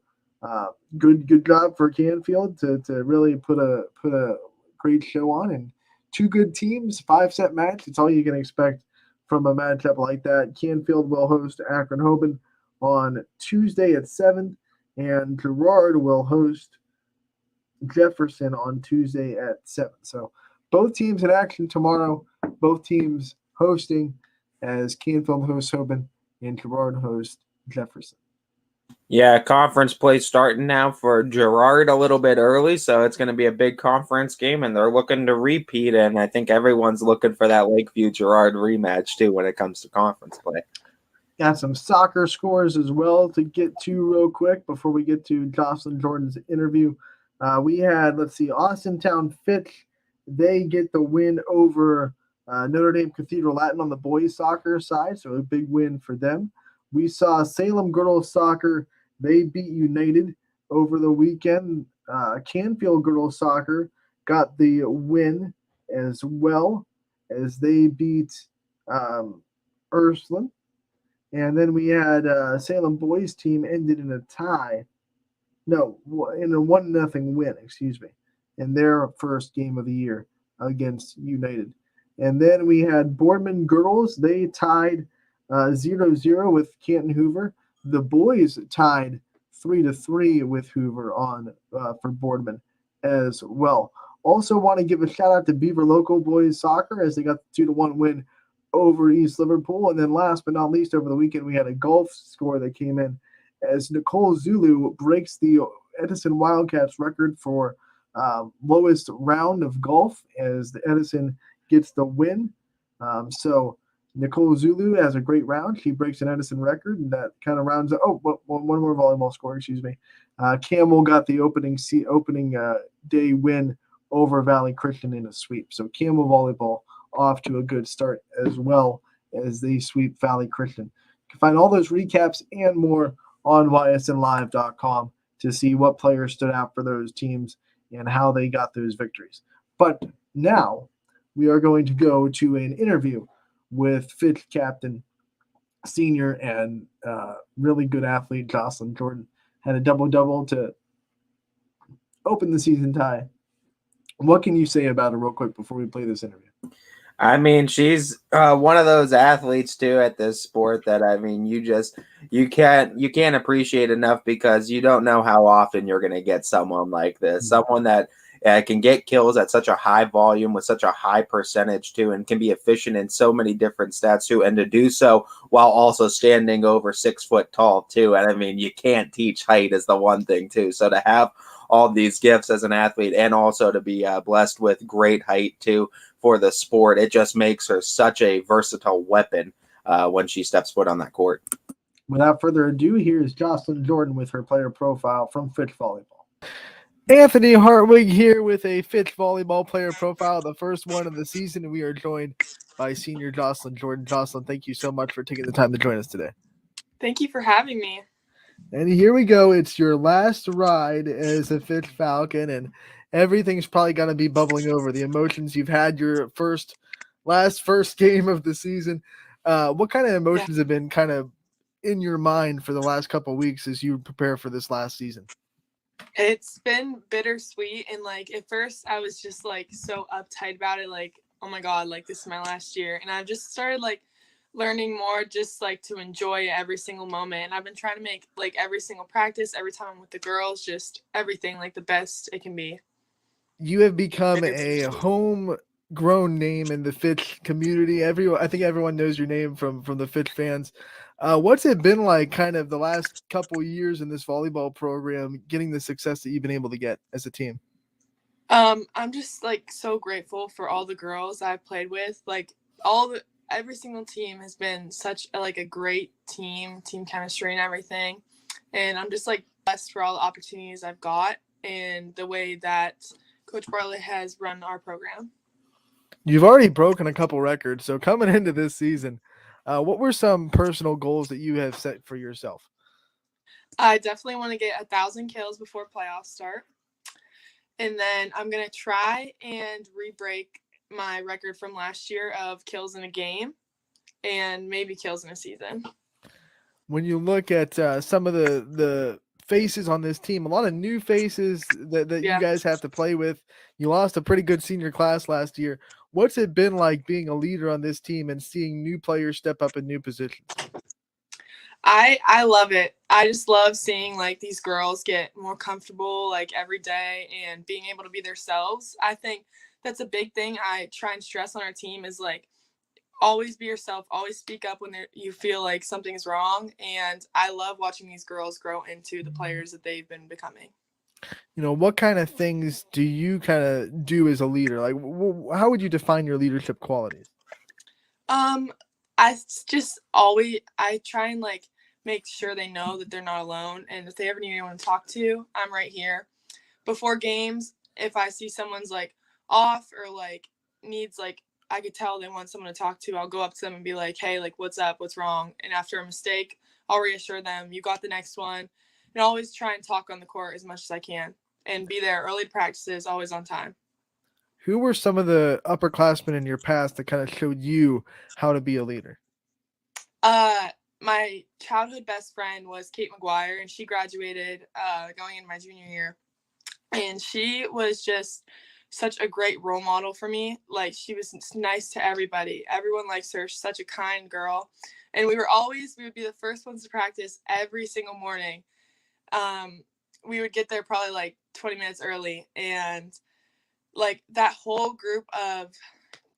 good job for Canfield to really put a great show on. And 2 good teams, 5-set match. It's all you can expect from a matchup like that. Canfield will host Akron Hoban on Tuesday at 7, and Girard will host Jefferson on Tuesday at 7. So both teams in action tomorrow. Both teams hosting as Canfield hosts Hoban and Girard hosts Jefferson. Yeah, conference play starting now for Girard a little bit early, so it's going to be a big conference game, and they're looking to repeat, and I think everyone's looking for that Lakeview Girard rematch too when it comes to conference play. Got some soccer scores as well to get to real quick before we get to Jocelyn Jordan's interview. We had, Austintown Fitch. They get the win over Notre Dame Cathedral Latin on the boys soccer side, so a big win for them. We saw Salem Girls Soccer. They beat United over the weekend. Canfield Girls Soccer got the win as well as they beat Ursuline. And then we had Salem boys team ended in a tie. No, in a 1-0 win, in their first game of the year against United. And then we had Boardman girls. They tied 0-0 with Canton Hoover. The boys tied 3-3 with Hoover on for Boardman as well. Also want to give a shout out to Beaver Local Boys Soccer as they got the 2-1 win over East Liverpool. And then last but not least, over the weekend, we had a golf score that came in as Nicole Zulu breaks the Edison Wildcats record for lowest round of golf as the Edison gets the win. So Nicole Zulu has a great round. She breaks an Edison record, and that kind of rounds up. One more volleyball score, Campbell got the opening day win over Valley Christian in a sweep. So Campbell Volleyball off to a good start as well as they sweep Valley Christian. You can find all those recaps and more on ysnlive.com to see what players stood out for those teams and how they got those victories. But now we are going to go to an interview with Fitch captain, senior, and really good athlete Jocelyn Jordan. Had a double-double to open the season tie. What can you say about her real quick before we play this interview? I mean, she's one of those athletes too at this sport that you can't appreciate enough because you don't know how often you're going to get someone like this, someone that can get kills at such a high volume with such a high percentage too, and can be efficient in so many different stats too, and to do so while also standing over 6 foot tall too. And I mean, you can't teach height is the one thing too. So to have all these gifts as an athlete and also to be blessed with great height too for the sport, it just makes her such a versatile weapon when she steps foot on that court. Without further ado, here's Jocelyn Jordan with her player profile from Fitch Volleyball. Anthony Hartwig here with a Fitch Volleyball player profile, the first one of the season. We are joined by senior Jocelyn Jordan. Jocelyn, thank you so much for taking the time to join us today. Thank you for having me. And here we go. It's your last ride as a Fitch Falcon, and everything's probably going to be bubbling over. The emotions you've had your first game of the season. What kind of emotions have been kind of in your mind for the last couple of weeks as you prepare for this last season? It's been bittersweet, and at first I was just so uptight about it, oh my god, this is my last year, and I've just started learning more, just to enjoy every single moment. And I've been trying to make every single practice, every time I'm with the girls, just everything the best it can be. You have become a homegrown name in the Fitch community. I think everyone knows your name from the Fitch fans. What's it been like kind of the last couple years in this volleyball program, getting the success that you've been able to get as a team? I'm just so grateful for all the girls I've played with. Every single team has been such a great team chemistry and everything. And I'm just blessed for all the opportunities I've got and the way that Coach Bartlett has run our program. You've already broken a couple records. So coming into this season, what were some personal goals that you have set for yourself? I definitely want to get 1,000 kills before playoffs start. And then I'm going to try and re-break my record from last year of kills in a game and maybe kills in a season. When you look at some of the faces on this team, a lot of new faces that you guys have to play with. You lost a pretty good senior class last year. What's it been like being a leader on this team and seeing new players step up in new positions? I love it. I just love seeing these girls get more comfortable every day and being able to be themselves. I think that's a big thing I try and stress on our team is like always be yourself, always speak up when you feel like something's wrong. And I love watching these girls grow into the players that they've been becoming. What kind of things do you kind of do as a leader? Like, how would you define your leadership qualities? I try and like make sure they know that they're not alone. And if they ever need anyone to talk to, I'm right here. Before games, if I see someone's like off or like needs like, I could tell they want someone to talk to, I'll go up to them and be like, hey, like, what's up? What's wrong? And after a mistake, I'll reassure them, you got the next one. And always try and talk on the court as much as I can and be there early to practices, always on time. Who were some of the upperclassmen in your past that kind of showed you how to be a leader? My childhood best friend was Kate McGuire, and she graduated going into my junior year. And she was just such a great role model for me. Like, she was nice to everybody. Everyone likes her. She's such a kind girl. And we would be the first ones to practice every single morning. We would get there probably like 20 minutes early. And like that whole group of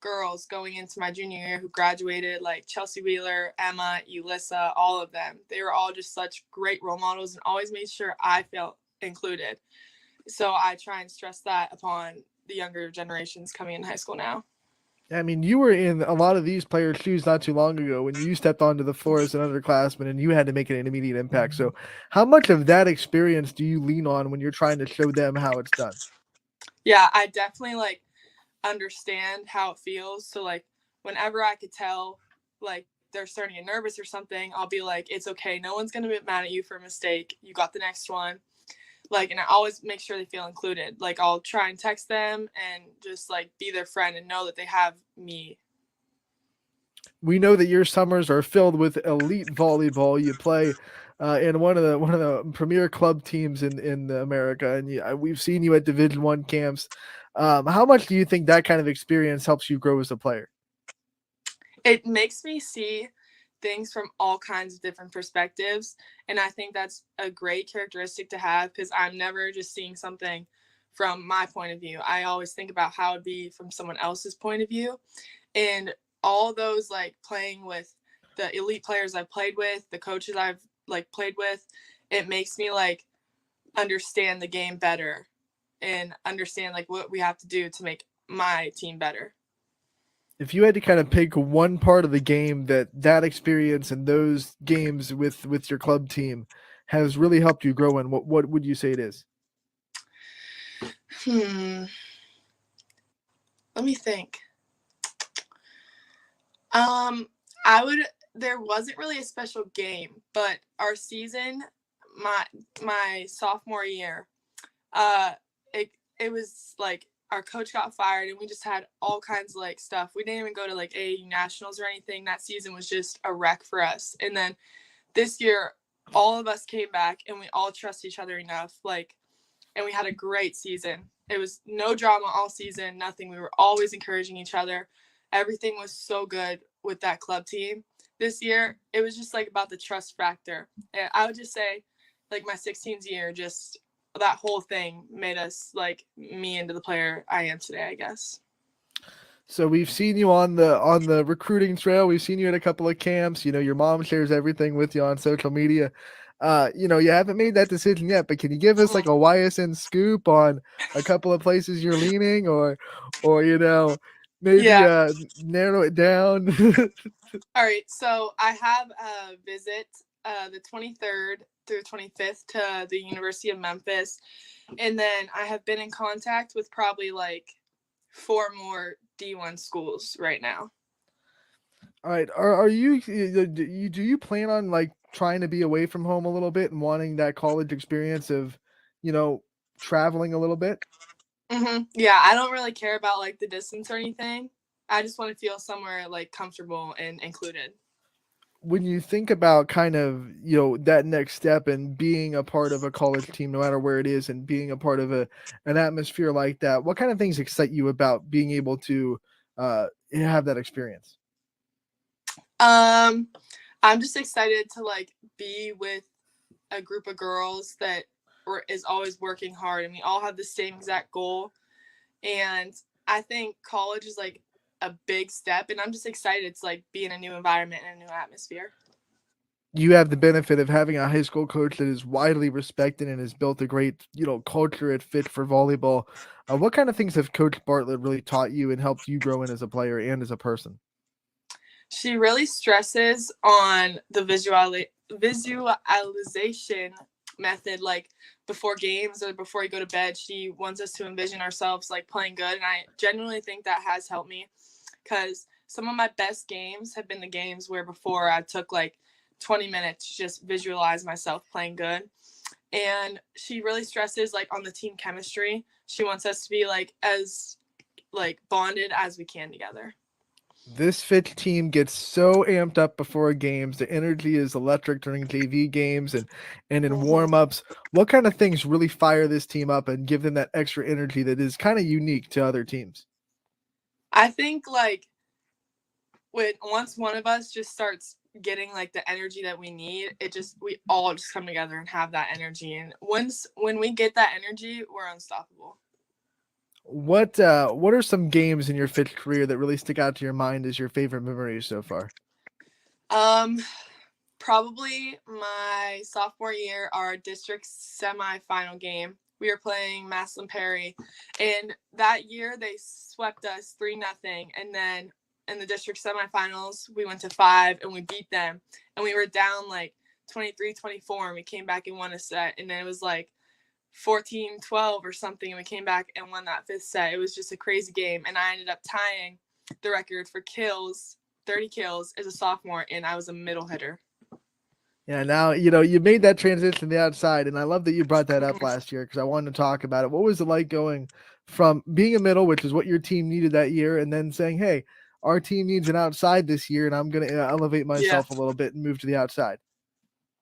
girls going into my junior year who graduated, like Chelsea Wheeler, Emma, Ulyssa, all of them, they were all just such great role models and always made sure I felt included. So I try and stress that upon the younger generations coming in high school now. I mean, you were in a lot of these players' shoes not too long ago when you stepped onto the floor as an underclassman and you had to make an immediate impact. So how much of that experience do you lean on when you're trying to show them how it's done? Yeah, I definitely like understand how it feels. So like whenever I could tell like they're starting to get nervous or something, I'll be like, it's okay. No one's going to be mad at you for a mistake. You got the next one. Like, and I always make sure they feel included. Like, I'll try and text them and just like be their friend and know that they have me. We know that your summers are filled with elite volleyball. You play in one of the premier club teams in America, and we've seen you at Division I camps. How much do you think that kind of experience helps you grow as a player? It makes me see things from all kinds of different perspectives, and I think that's a great characteristic to have because I'm never just seeing something from my point of view. I always think about how it'd be from someone else's point of view, and all those like playing with the elite players I've played with, the coaches I've like played with, it makes me like understand the game better and understand like what we have to do to make my team better. If you had to kind of pick one part of the game that experience and those games with your club team has really helped you grow in, what would you say it is? Let me think. There wasn't really a special game, but our season, my sophomore year, it was like our coach got fired and we just had all kinds of like stuff. We didn't even go to like AAU nationals or anything. That season was just a wreck for us. And then this year, all of us came back and we all trust each other enough. Like, and we had a great season. It was no drama all season, nothing. We were always encouraging each other. Everything was so good with that club team this year. It was just like about the trust factor. And I would just say like my 16th year, just that whole thing made us like me into the player I am today, I guess. So we've seen you on the recruiting trail. We've seen you at a couple of camps. Your mom shares everything with you on social media. You haven't made that decision yet, but can you give us like a YSN scoop on a couple of places you're leaning or maybe narrow it down? All right. So I have a visit the 23rd through 25th to the University of Memphis. And then I have been in contact with probably like 4 more D1 schools right now. All right. Do you plan on like trying to be away from home a little bit and wanting that college experience of, traveling a little bit? Mm-hmm. Yeah. I don't really care about like the distance or anything. I just want to feel somewhere like comfortable and included. When you think about kind of, that next step and being a part of a college team, no matter where it is, and being a part of an atmosphere like that, what kind of things excite you about being able to have that experience? I'm just excited to like be with a group of girls that is always working hard and we all have the same exact goal. And I think college is like a big step, and I'm just excited to like be in a new environment and a new atmosphere. You have the benefit of having a high school coach that is widely respected and has built a great, culture at fit for volleyball. What kind of things have Coach Bartlett really taught you and helped you grow in as a player and as a person? She really stresses on the visualization method, like before games or before you go to bed. She wants us to envision ourselves like playing good, and I genuinely think that has helped me, because some of my best games have been the games where before I took like 20 minutes to just visualize myself playing good. And she really stresses like on the team chemistry. She wants us to be like as like bonded as we can together. This Fitch team gets so amped up before games. The energy is electric during JV games and in warm-ups. What kind of things really fire this team up and give them that extra energy that is kind of unique to other teams? I think like once one of us just starts getting like the energy that we need, we all just come together and have that energy. And when we get that energy, we're unstoppable. What are some games in your Fitch career that really stick out to your mind as your favorite memories so far? Probably my sophomore year, our district semifinal game. We were playing Maslin Perry, and that year they swept us 3-0. And then in the district semifinals, we went to 5 and we beat them. And we were down like 23-24, and we came back and won a set. And then it was like 14-12 or something, and we came back and won that 5th set. It was just a crazy game, and I ended up tying the record for kills, 30 kills as a sophomore, and I was a middle hitter. Yeah, now, you made that transition to the outside, and I love that you brought that up last year because I wanted to talk about it. What was it like going from being a middle, which is what your team needed that year, and then saying, hey, our team needs an outside this year, and I'm going to elevate myself a little bit and move to the outside?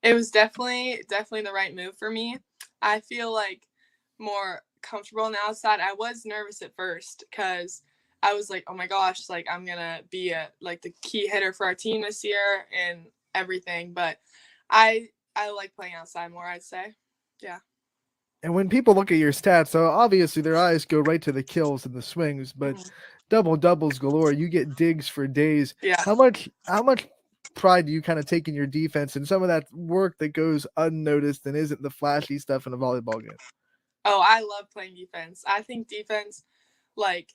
It was definitely the right move for me. I feel like more comfortable on the outside. I was nervous at first because I was like, oh my gosh, like I'm gonna be the key hitter for our team this year and everything. But I like playing outside more, I'd say. Yeah. And when people look at your stats, so obviously their eyes go right to the kills and the swings, but doubles galore. You get digs for days. Yeah. How much pride do you kind of take in your defense and some of that work that goes unnoticed and isn't the flashy stuff in a volleyball game? Oh, I love playing defense. I think defense, like,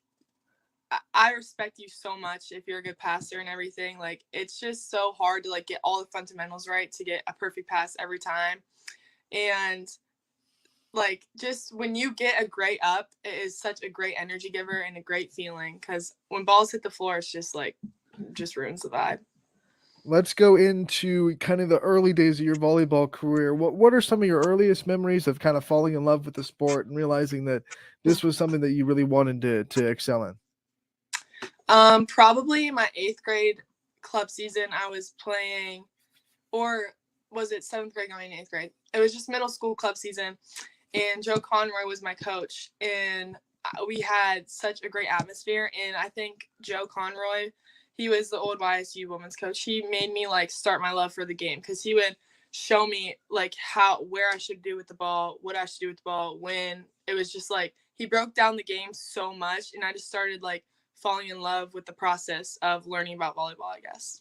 I respect you so much if you're a good passer and everything. Like, it's just so hard to, like, get all the fundamentals right to get a perfect pass every time. And, like, just when you get a great up, it is such a great energy giver and a great feeling, because when balls hit the floor, it's just, like, just ruins the vibe. Let's go into kind of the early days of your volleyball career. What are some of your earliest memories of kind of falling in love with the sport and realizing that this was something that you really wanted to excel in? Probably my 8th grade club season. I was playing, or was it 7th grade going 8th grade? It was just middle school club season, and Joe Conroy was my coach, and we had such a great atmosphere. And I think Joe Conroy, he was the old YSU women's coach. He made me like start my love for the game, because he would show me like where I should do with the ball, what I should do with the ball, when. It was just like he broke down the game so much, and I just started like falling in love with the process of learning about volleyball, I guess.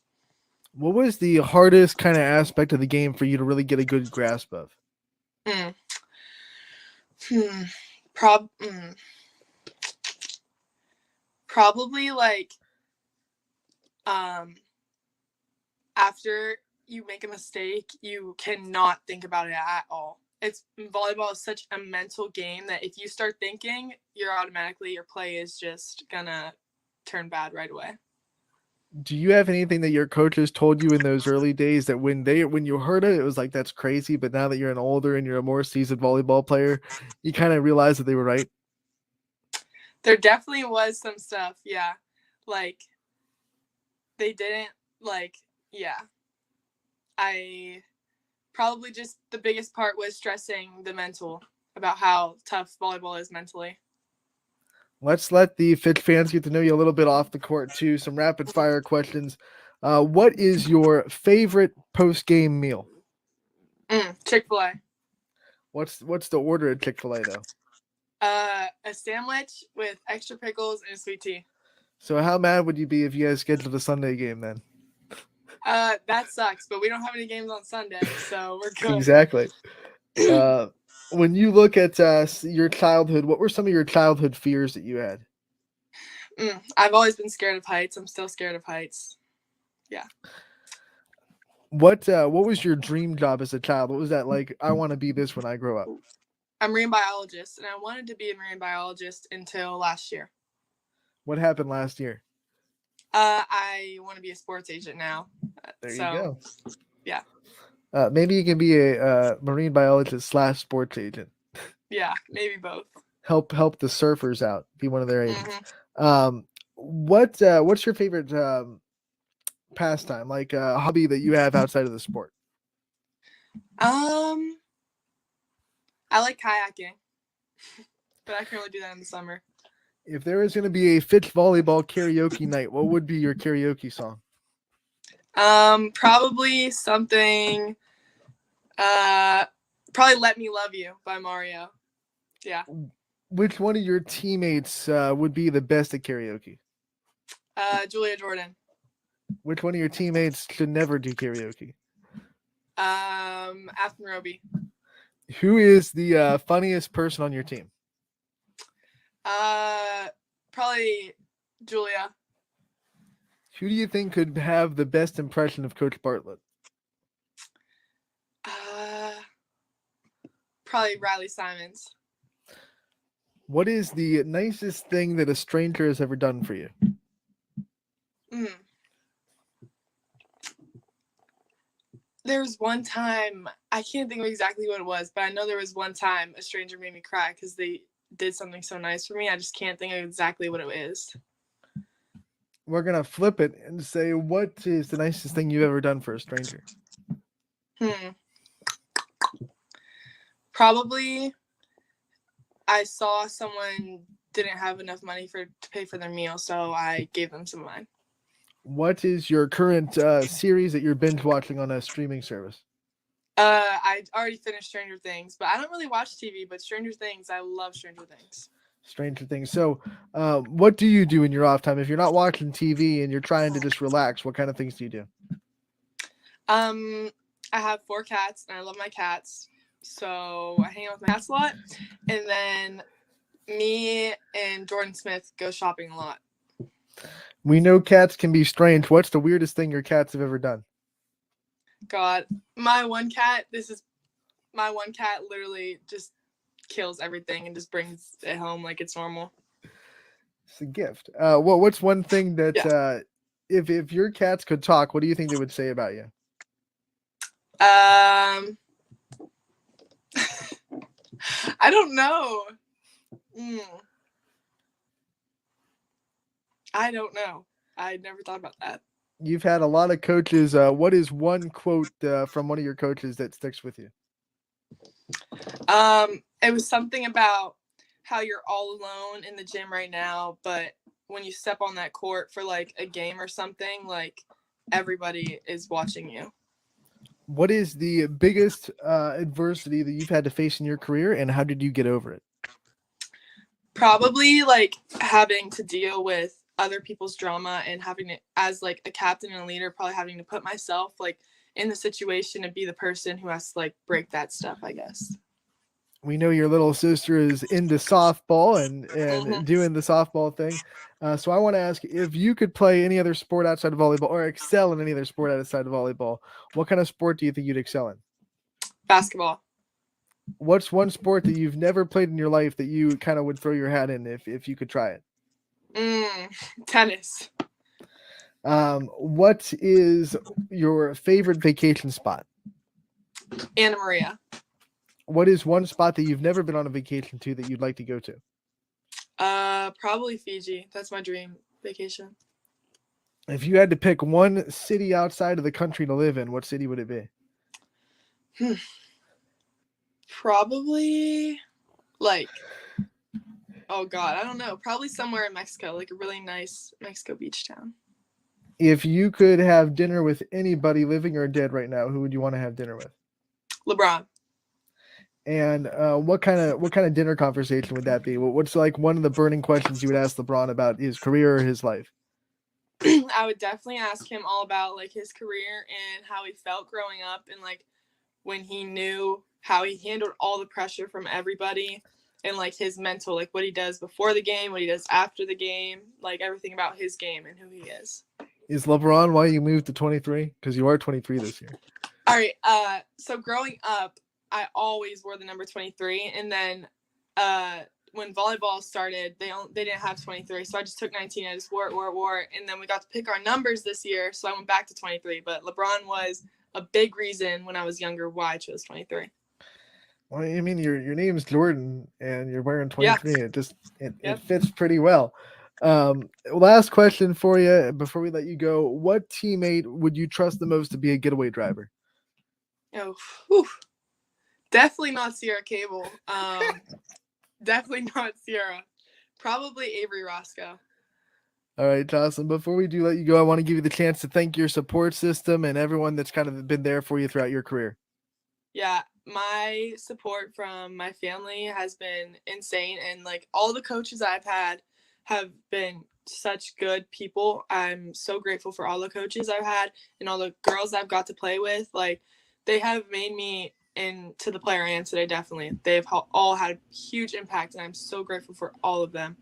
What was the hardest kind of aspect of the game for you to really get a good grasp of? Probably like after you make a mistake, you cannot think about it at all. Volleyball is such a mental game that if you start thinking, your play is just gonna turn bad right away. Do you have anything that your coaches told you in those early days that when you heard it, it was like, that's crazy, but now that you're an older and you're a more seasoned volleyball player, you kind of realize that they were right? There definitely was some stuff, yeah. Like, they didn't, like, yeah. I probably just the biggest part was stressing the mental, about how tough volleyball is mentally. Let's let the Fitch fans get to know you a little bit off the court too. Some rapid fire questions. What is your favorite post-game meal? Chick-fil-A. What's the order at Chick-fil-A though? A sandwich with extra pickles and a sweet tea. So how mad would you be if you guys scheduled a Sunday game then? That sucks, but we don't have any games on Sunday, so we're good. Exactly. When you look at your childhood, what were some of your childhood fears that you had? I've always been scared of heights. I'm still scared of heights. Yeah. What was your dream job as a child? What was that like? I want to be this when I grow up. I'm a marine biologist, and I wanted to be a marine biologist until last year. What happened last year? I want to be a sports agent now. There you go. Yeah. Maybe you can be a marine biologist / sports agent. Yeah, maybe both. Help the surfers out. Be one of their agents. What's your favorite pastime, like a hobby that you have outside of the sport? I like kayaking, but I can only do that in the summer. If there was going to be a Fitch volleyball karaoke night, what would be your karaoke song? Probably something. Probably "Let Me Love You" by Mario. Yeah. Which one of your teammates would be the best at karaoke? Julia Jordan. Which one of your teammates should never do karaoke? Afton Roby. Who is the funniest person on your team? Probably Julia. Who do you think could have the best impression of Coach Bartlett? Probably Riley Simons. What is the nicest thing that a stranger has ever done for you? There was one time, I can't think of exactly what it was, but I know there was one time a stranger made me cry because they did something so nice for me. I just can't think of exactly what it is. We're going to flip it and say, what is the nicest thing you've ever done for a stranger? Probably I saw someone didn't have enough money to pay for their meal, so I gave them some of mine. What is your current series that you're binge watching on a streaming service? I already finished Stranger Things, but I don't really watch TV, but Stranger Things, I love Stranger Things. Stranger Things. So what do you do in your off time? If you're not watching TV and you're trying to just relax, what kind of things do you do? I have 4 cats, and I love my cats. So I hang out with my cats a lot. And then me and Jordan Smith go shopping a lot. We know cats can be strange. What's the weirdest thing your cats have ever done? God, my one cat literally just kills everything and just brings it home like it's normal. It's a gift. What's one thing that if your cats could talk, what do you think they would say about you? I don't know. I don't know. I never thought about that. You've had a lot of coaches. What is one quote from one of your coaches that sticks with you? It was something about how you're all alone in the gym right now, but when you step on that court for like a game or something, like everybody is watching you. What is the biggest adversity that you've had to face in your career, and how did you get over it? Probably like having to deal with other people's drama and having to, as like a captain and a leader, probably having to put myself like in the situation and be the person who has to like break that stuff, I guess. We know your little sister is into softball and doing the softball thing. So I want to ask, if you could play any other sport outside of volleyball or excel in any other sport outside of volleyball, what kind of sport do you think you'd excel in? Basketball. What's one sport that you've never played in your life that you kind of would throw your hat in if you could try it? Tennis. What is your favorite vacation spot? Anna Maria. What is one spot that you've never been on a vacation to that you'd like to go to? Probably Fiji. That's my dream vacation. If you had to pick one city outside of the country to live in, what city would it be? Probably like, oh God, I don't know. Probably somewhere in Mexico, like a really nice Mexico beach town. If you could have dinner with anybody living or dead right now, who would you want to have dinner with? LeBron. And what kind of dinner conversation would that be? What's like one of the burning questions you would ask LeBron about his career or his life? I would definitely ask him all about like his career and how he felt growing up, and like when he knew how he handled all the pressure from everybody, and like his mental, like what he does before the game, what he does after the game, like everything about his game and who he is. Is LeBron why you moved to 23? Because you are 23 this year. All right. So growing up, I always wore the number 23, and then when volleyball started, they didn't have 23, so I just took 19. I just wore it, and then we got to pick our numbers this year, so I went back to 23. But LeBron was a big reason when I was younger why I chose 23. Well, I mean, your name's Jordan, and you're wearing 23. Yes. It fits pretty well. Last question for you before we let you go: what teammate would you trust the most to be a getaway driver? Oh, whew. Definitely not Sierra Cable. Definitely not Sierra. Probably Avery Roscoe. All right, Jocelyn, before we do let you go, I want to give you the chance to thank your support system and everyone that's kind of been there for you throughout your career. Yeah, my support from my family has been insane, and like all the coaches I've had have been such good people. I'm so grateful for all the coaches I've had and all the girls I've got to play with. Like, they have made me into the player I am today. Definitely, they've all had a huge impact, and I'm so grateful for all of them.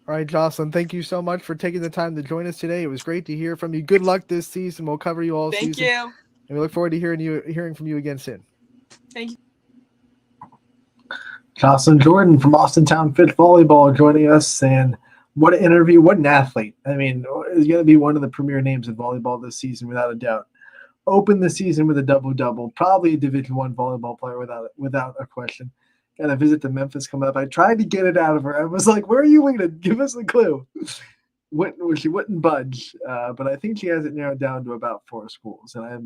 All right, Jocelyn, thank you so much for taking the time to join us today. It was great to hear from you. Good luck this season. We'll cover you all season. Thank you. And we look forward to hearing from you again soon. Thank you. Jocelyn Jordan from Austin Town Fit Volleyball joining us, and what an interview, what an athlete. I mean, is going to be one of the premier names in volleyball this season without a doubt. Opened the season with a double-double, probably a Division I volleyball player without a question. Got a visit to Memphis coming up. I tried to get it out of her. I was like, where are you leading? Give us a clue. She wouldn't budge, but I think she has it narrowed down to about 4 schools, and I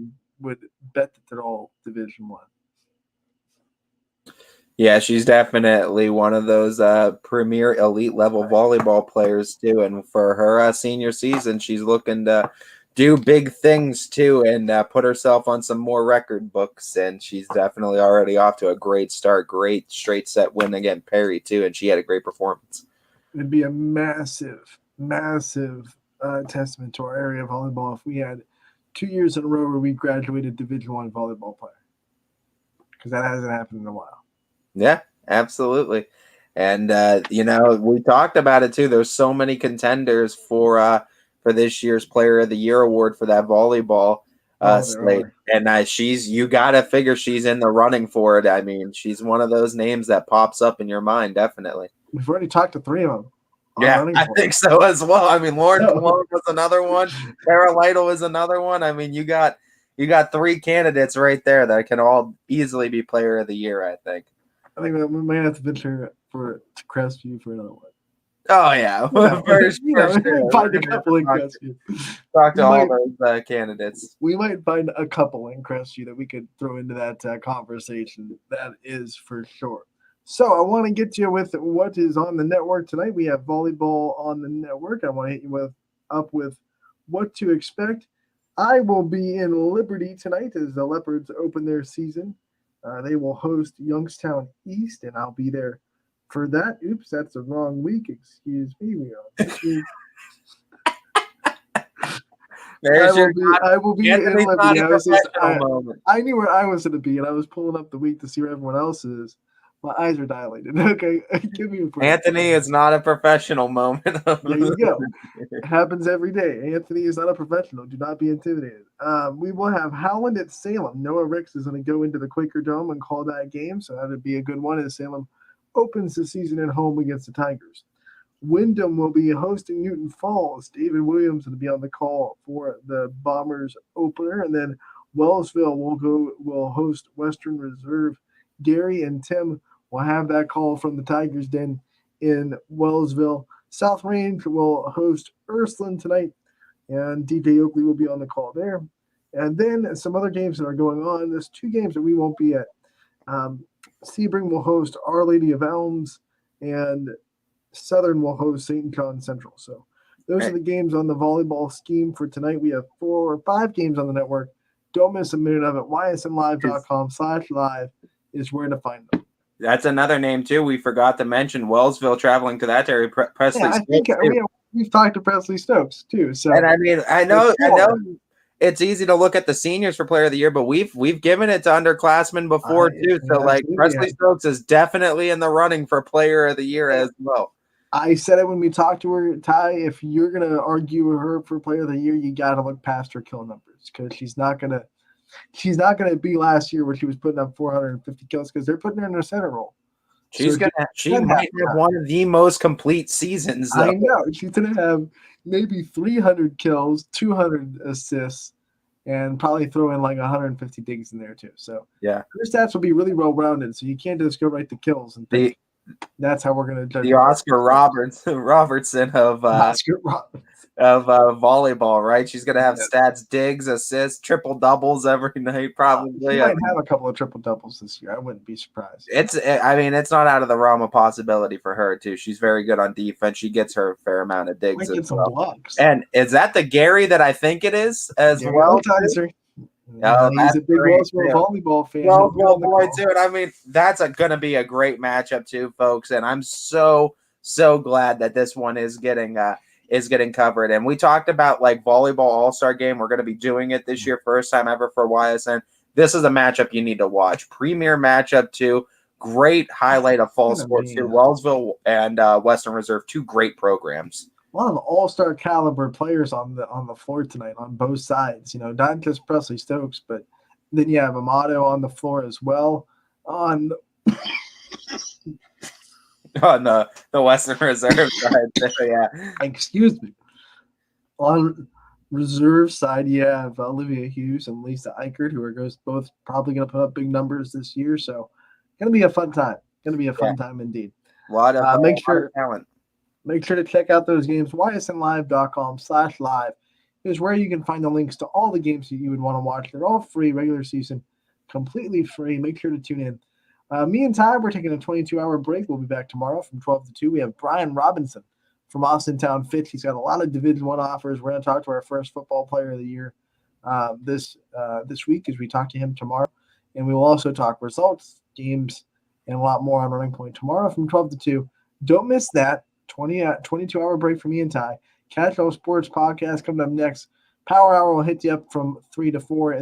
would bet that they're all Division I. Yeah, she's definitely one of those premier elite level volleyball players too. And for her senior season, she's looking to do big things too, and put herself on some more record books. And she's definitely already off to a great start. Great straight set win against Perry too, and she had a great performance. It'd be a massive testament to our area of volleyball if we had 2 years in a row where we graduated Division I volleyball player, because that hasn't happened in a while. Yeah, absolutely. And we talked about it too. There's so many contenders for this year's Player of the Year award for that volleyball slate. And you gotta figure she's in the running for it. I mean, she's one of those names that pops up in your mind, definitely. We've already talked to 3 of them. Yeah, I think so as well. I mean, Lauren Cologne was another one. Tara Lytle is another one. I mean, you got 3 candidates right there that can all easily be Player of the Year, I think. I think we might have to venture to Crestview for another one. Oh yeah, find a couple in Crestview. Talk to all those candidates. We might find a couple in Crestview that we could throw into that conversation. That is for sure. So I want to get you with what is on the network tonight. We have volleyball on the network. I want to hit you up with what to expect. I will be in Liberty tonight as the Leopards open their season. They will host Youngstown East, and I'll be there for that. Oops, that's the wrong week. Excuse me. We are this week. I will be in Liberty. I knew where I was going to be, and I was pulling up the week to see where everyone else is. My eyes are dilated. Okay, give me a break. Anthony is not a professional moment. There you go. It happens every day. Anthony is not a professional. Do not be intimidated. We will have Howland at Salem. Noah Ricks is going to go into the Quaker Dome and call that game, so that would be a good one as Salem opens the season at home against the Tigers. Wyndham will be hosting Newton Falls. David Williams will be on the call for the Bombers opener, and then Wellsville will host Western Reserve. Gary and Tim will have that call from the Tigers Den in Wellsville. South Range will host Ursuline tonight, and DJ Oakley will be on the call there. And then some other games that are going on. There's 2 games that we won't be at. Sebring will host Our Lady of Elms, and Southern will host St. John Central. So those are the games on the volleyball scheme for tonight. We have 4 or 5 games on the network. Don't miss a minute of it. ysnlive.com/live. is where to find them. That's another name too. We forgot to mention Wellsville traveling to that area. Presley. Yeah, I think we've talked to Presley Stokes too. So, and I mean, I know it's easy to look at the seniors for Player of the Year, but we've given it to underclassmen before too. So like Presley Stokes is definitely in the running for Player of the Year as well. I said it when we talked to her, Ty. If you're gonna argue with her for Player of the Year, you got to look past her kill numbers because she's not gonna be last year where she was putting up 450 kills because they're putting her in her center role. She might have one of the most complete seasons. Though. I know she's gonna have maybe 300 kills, 200 assists, and probably throw in like 150 digs in there too. So yeah, her stats will be really well rounded. So you can't just go right to kills and think that's how we're gonna judge. The Oscar Robertson of volleyball, right? She's gonna have stats, digs, assists, triple doubles every night, probably. She might have a couple of triple doubles this year. I wouldn't be surprised. It's not out of the realm of possibility for her too. She's very good on defense. She gets her fair amount of digs as well. Blocks. And is that the Gary that I think it is as well? He's a big volleyball fan. Well, boy, too. And I mean, that's going to be a great matchup too, folks. And I'm so glad that this one is getting covered. And we talked about like volleyball all-star game. We're going to be doing it this year, first time ever for YSN. This is a matchup you need to watch. Premier matchup too. Great highlight of fall sports too. Wellsville and Western Reserve, two great programs. A lot of all-star caliber players on the floor tonight on both sides. You know, not just Presley Stokes, but then you have Amato on the floor as well. On the Western Reserve side, yeah. Excuse me. On reserve side, you have Olivia Hughes and Lisa Eichert, who are both probably going to put up big numbers this year. So, going to be a fun time. Going to be a fun time indeed. A lot of talent. Make sure to check out those games. ysnlive.com/live is where you can find the links to all the games that you would want to watch. They're all free, regular season, completely free. Make sure to tune in. Me and Ty, we're taking a 22-hour break. We'll be back tomorrow from 12 to 2. We have Brian Robinson from Austin Town Fitch. He's got a lot of Division I offers. We're going to talk to our first football player of the year this week as we talk to him tomorrow. And we will also talk results, games, and a lot more on Running Point tomorrow from 12 to 2. Don't miss that. 22-hour break for me and Ty. Catch All Sports podcast coming up next. Power Hour will hit you up from 3 to 4, and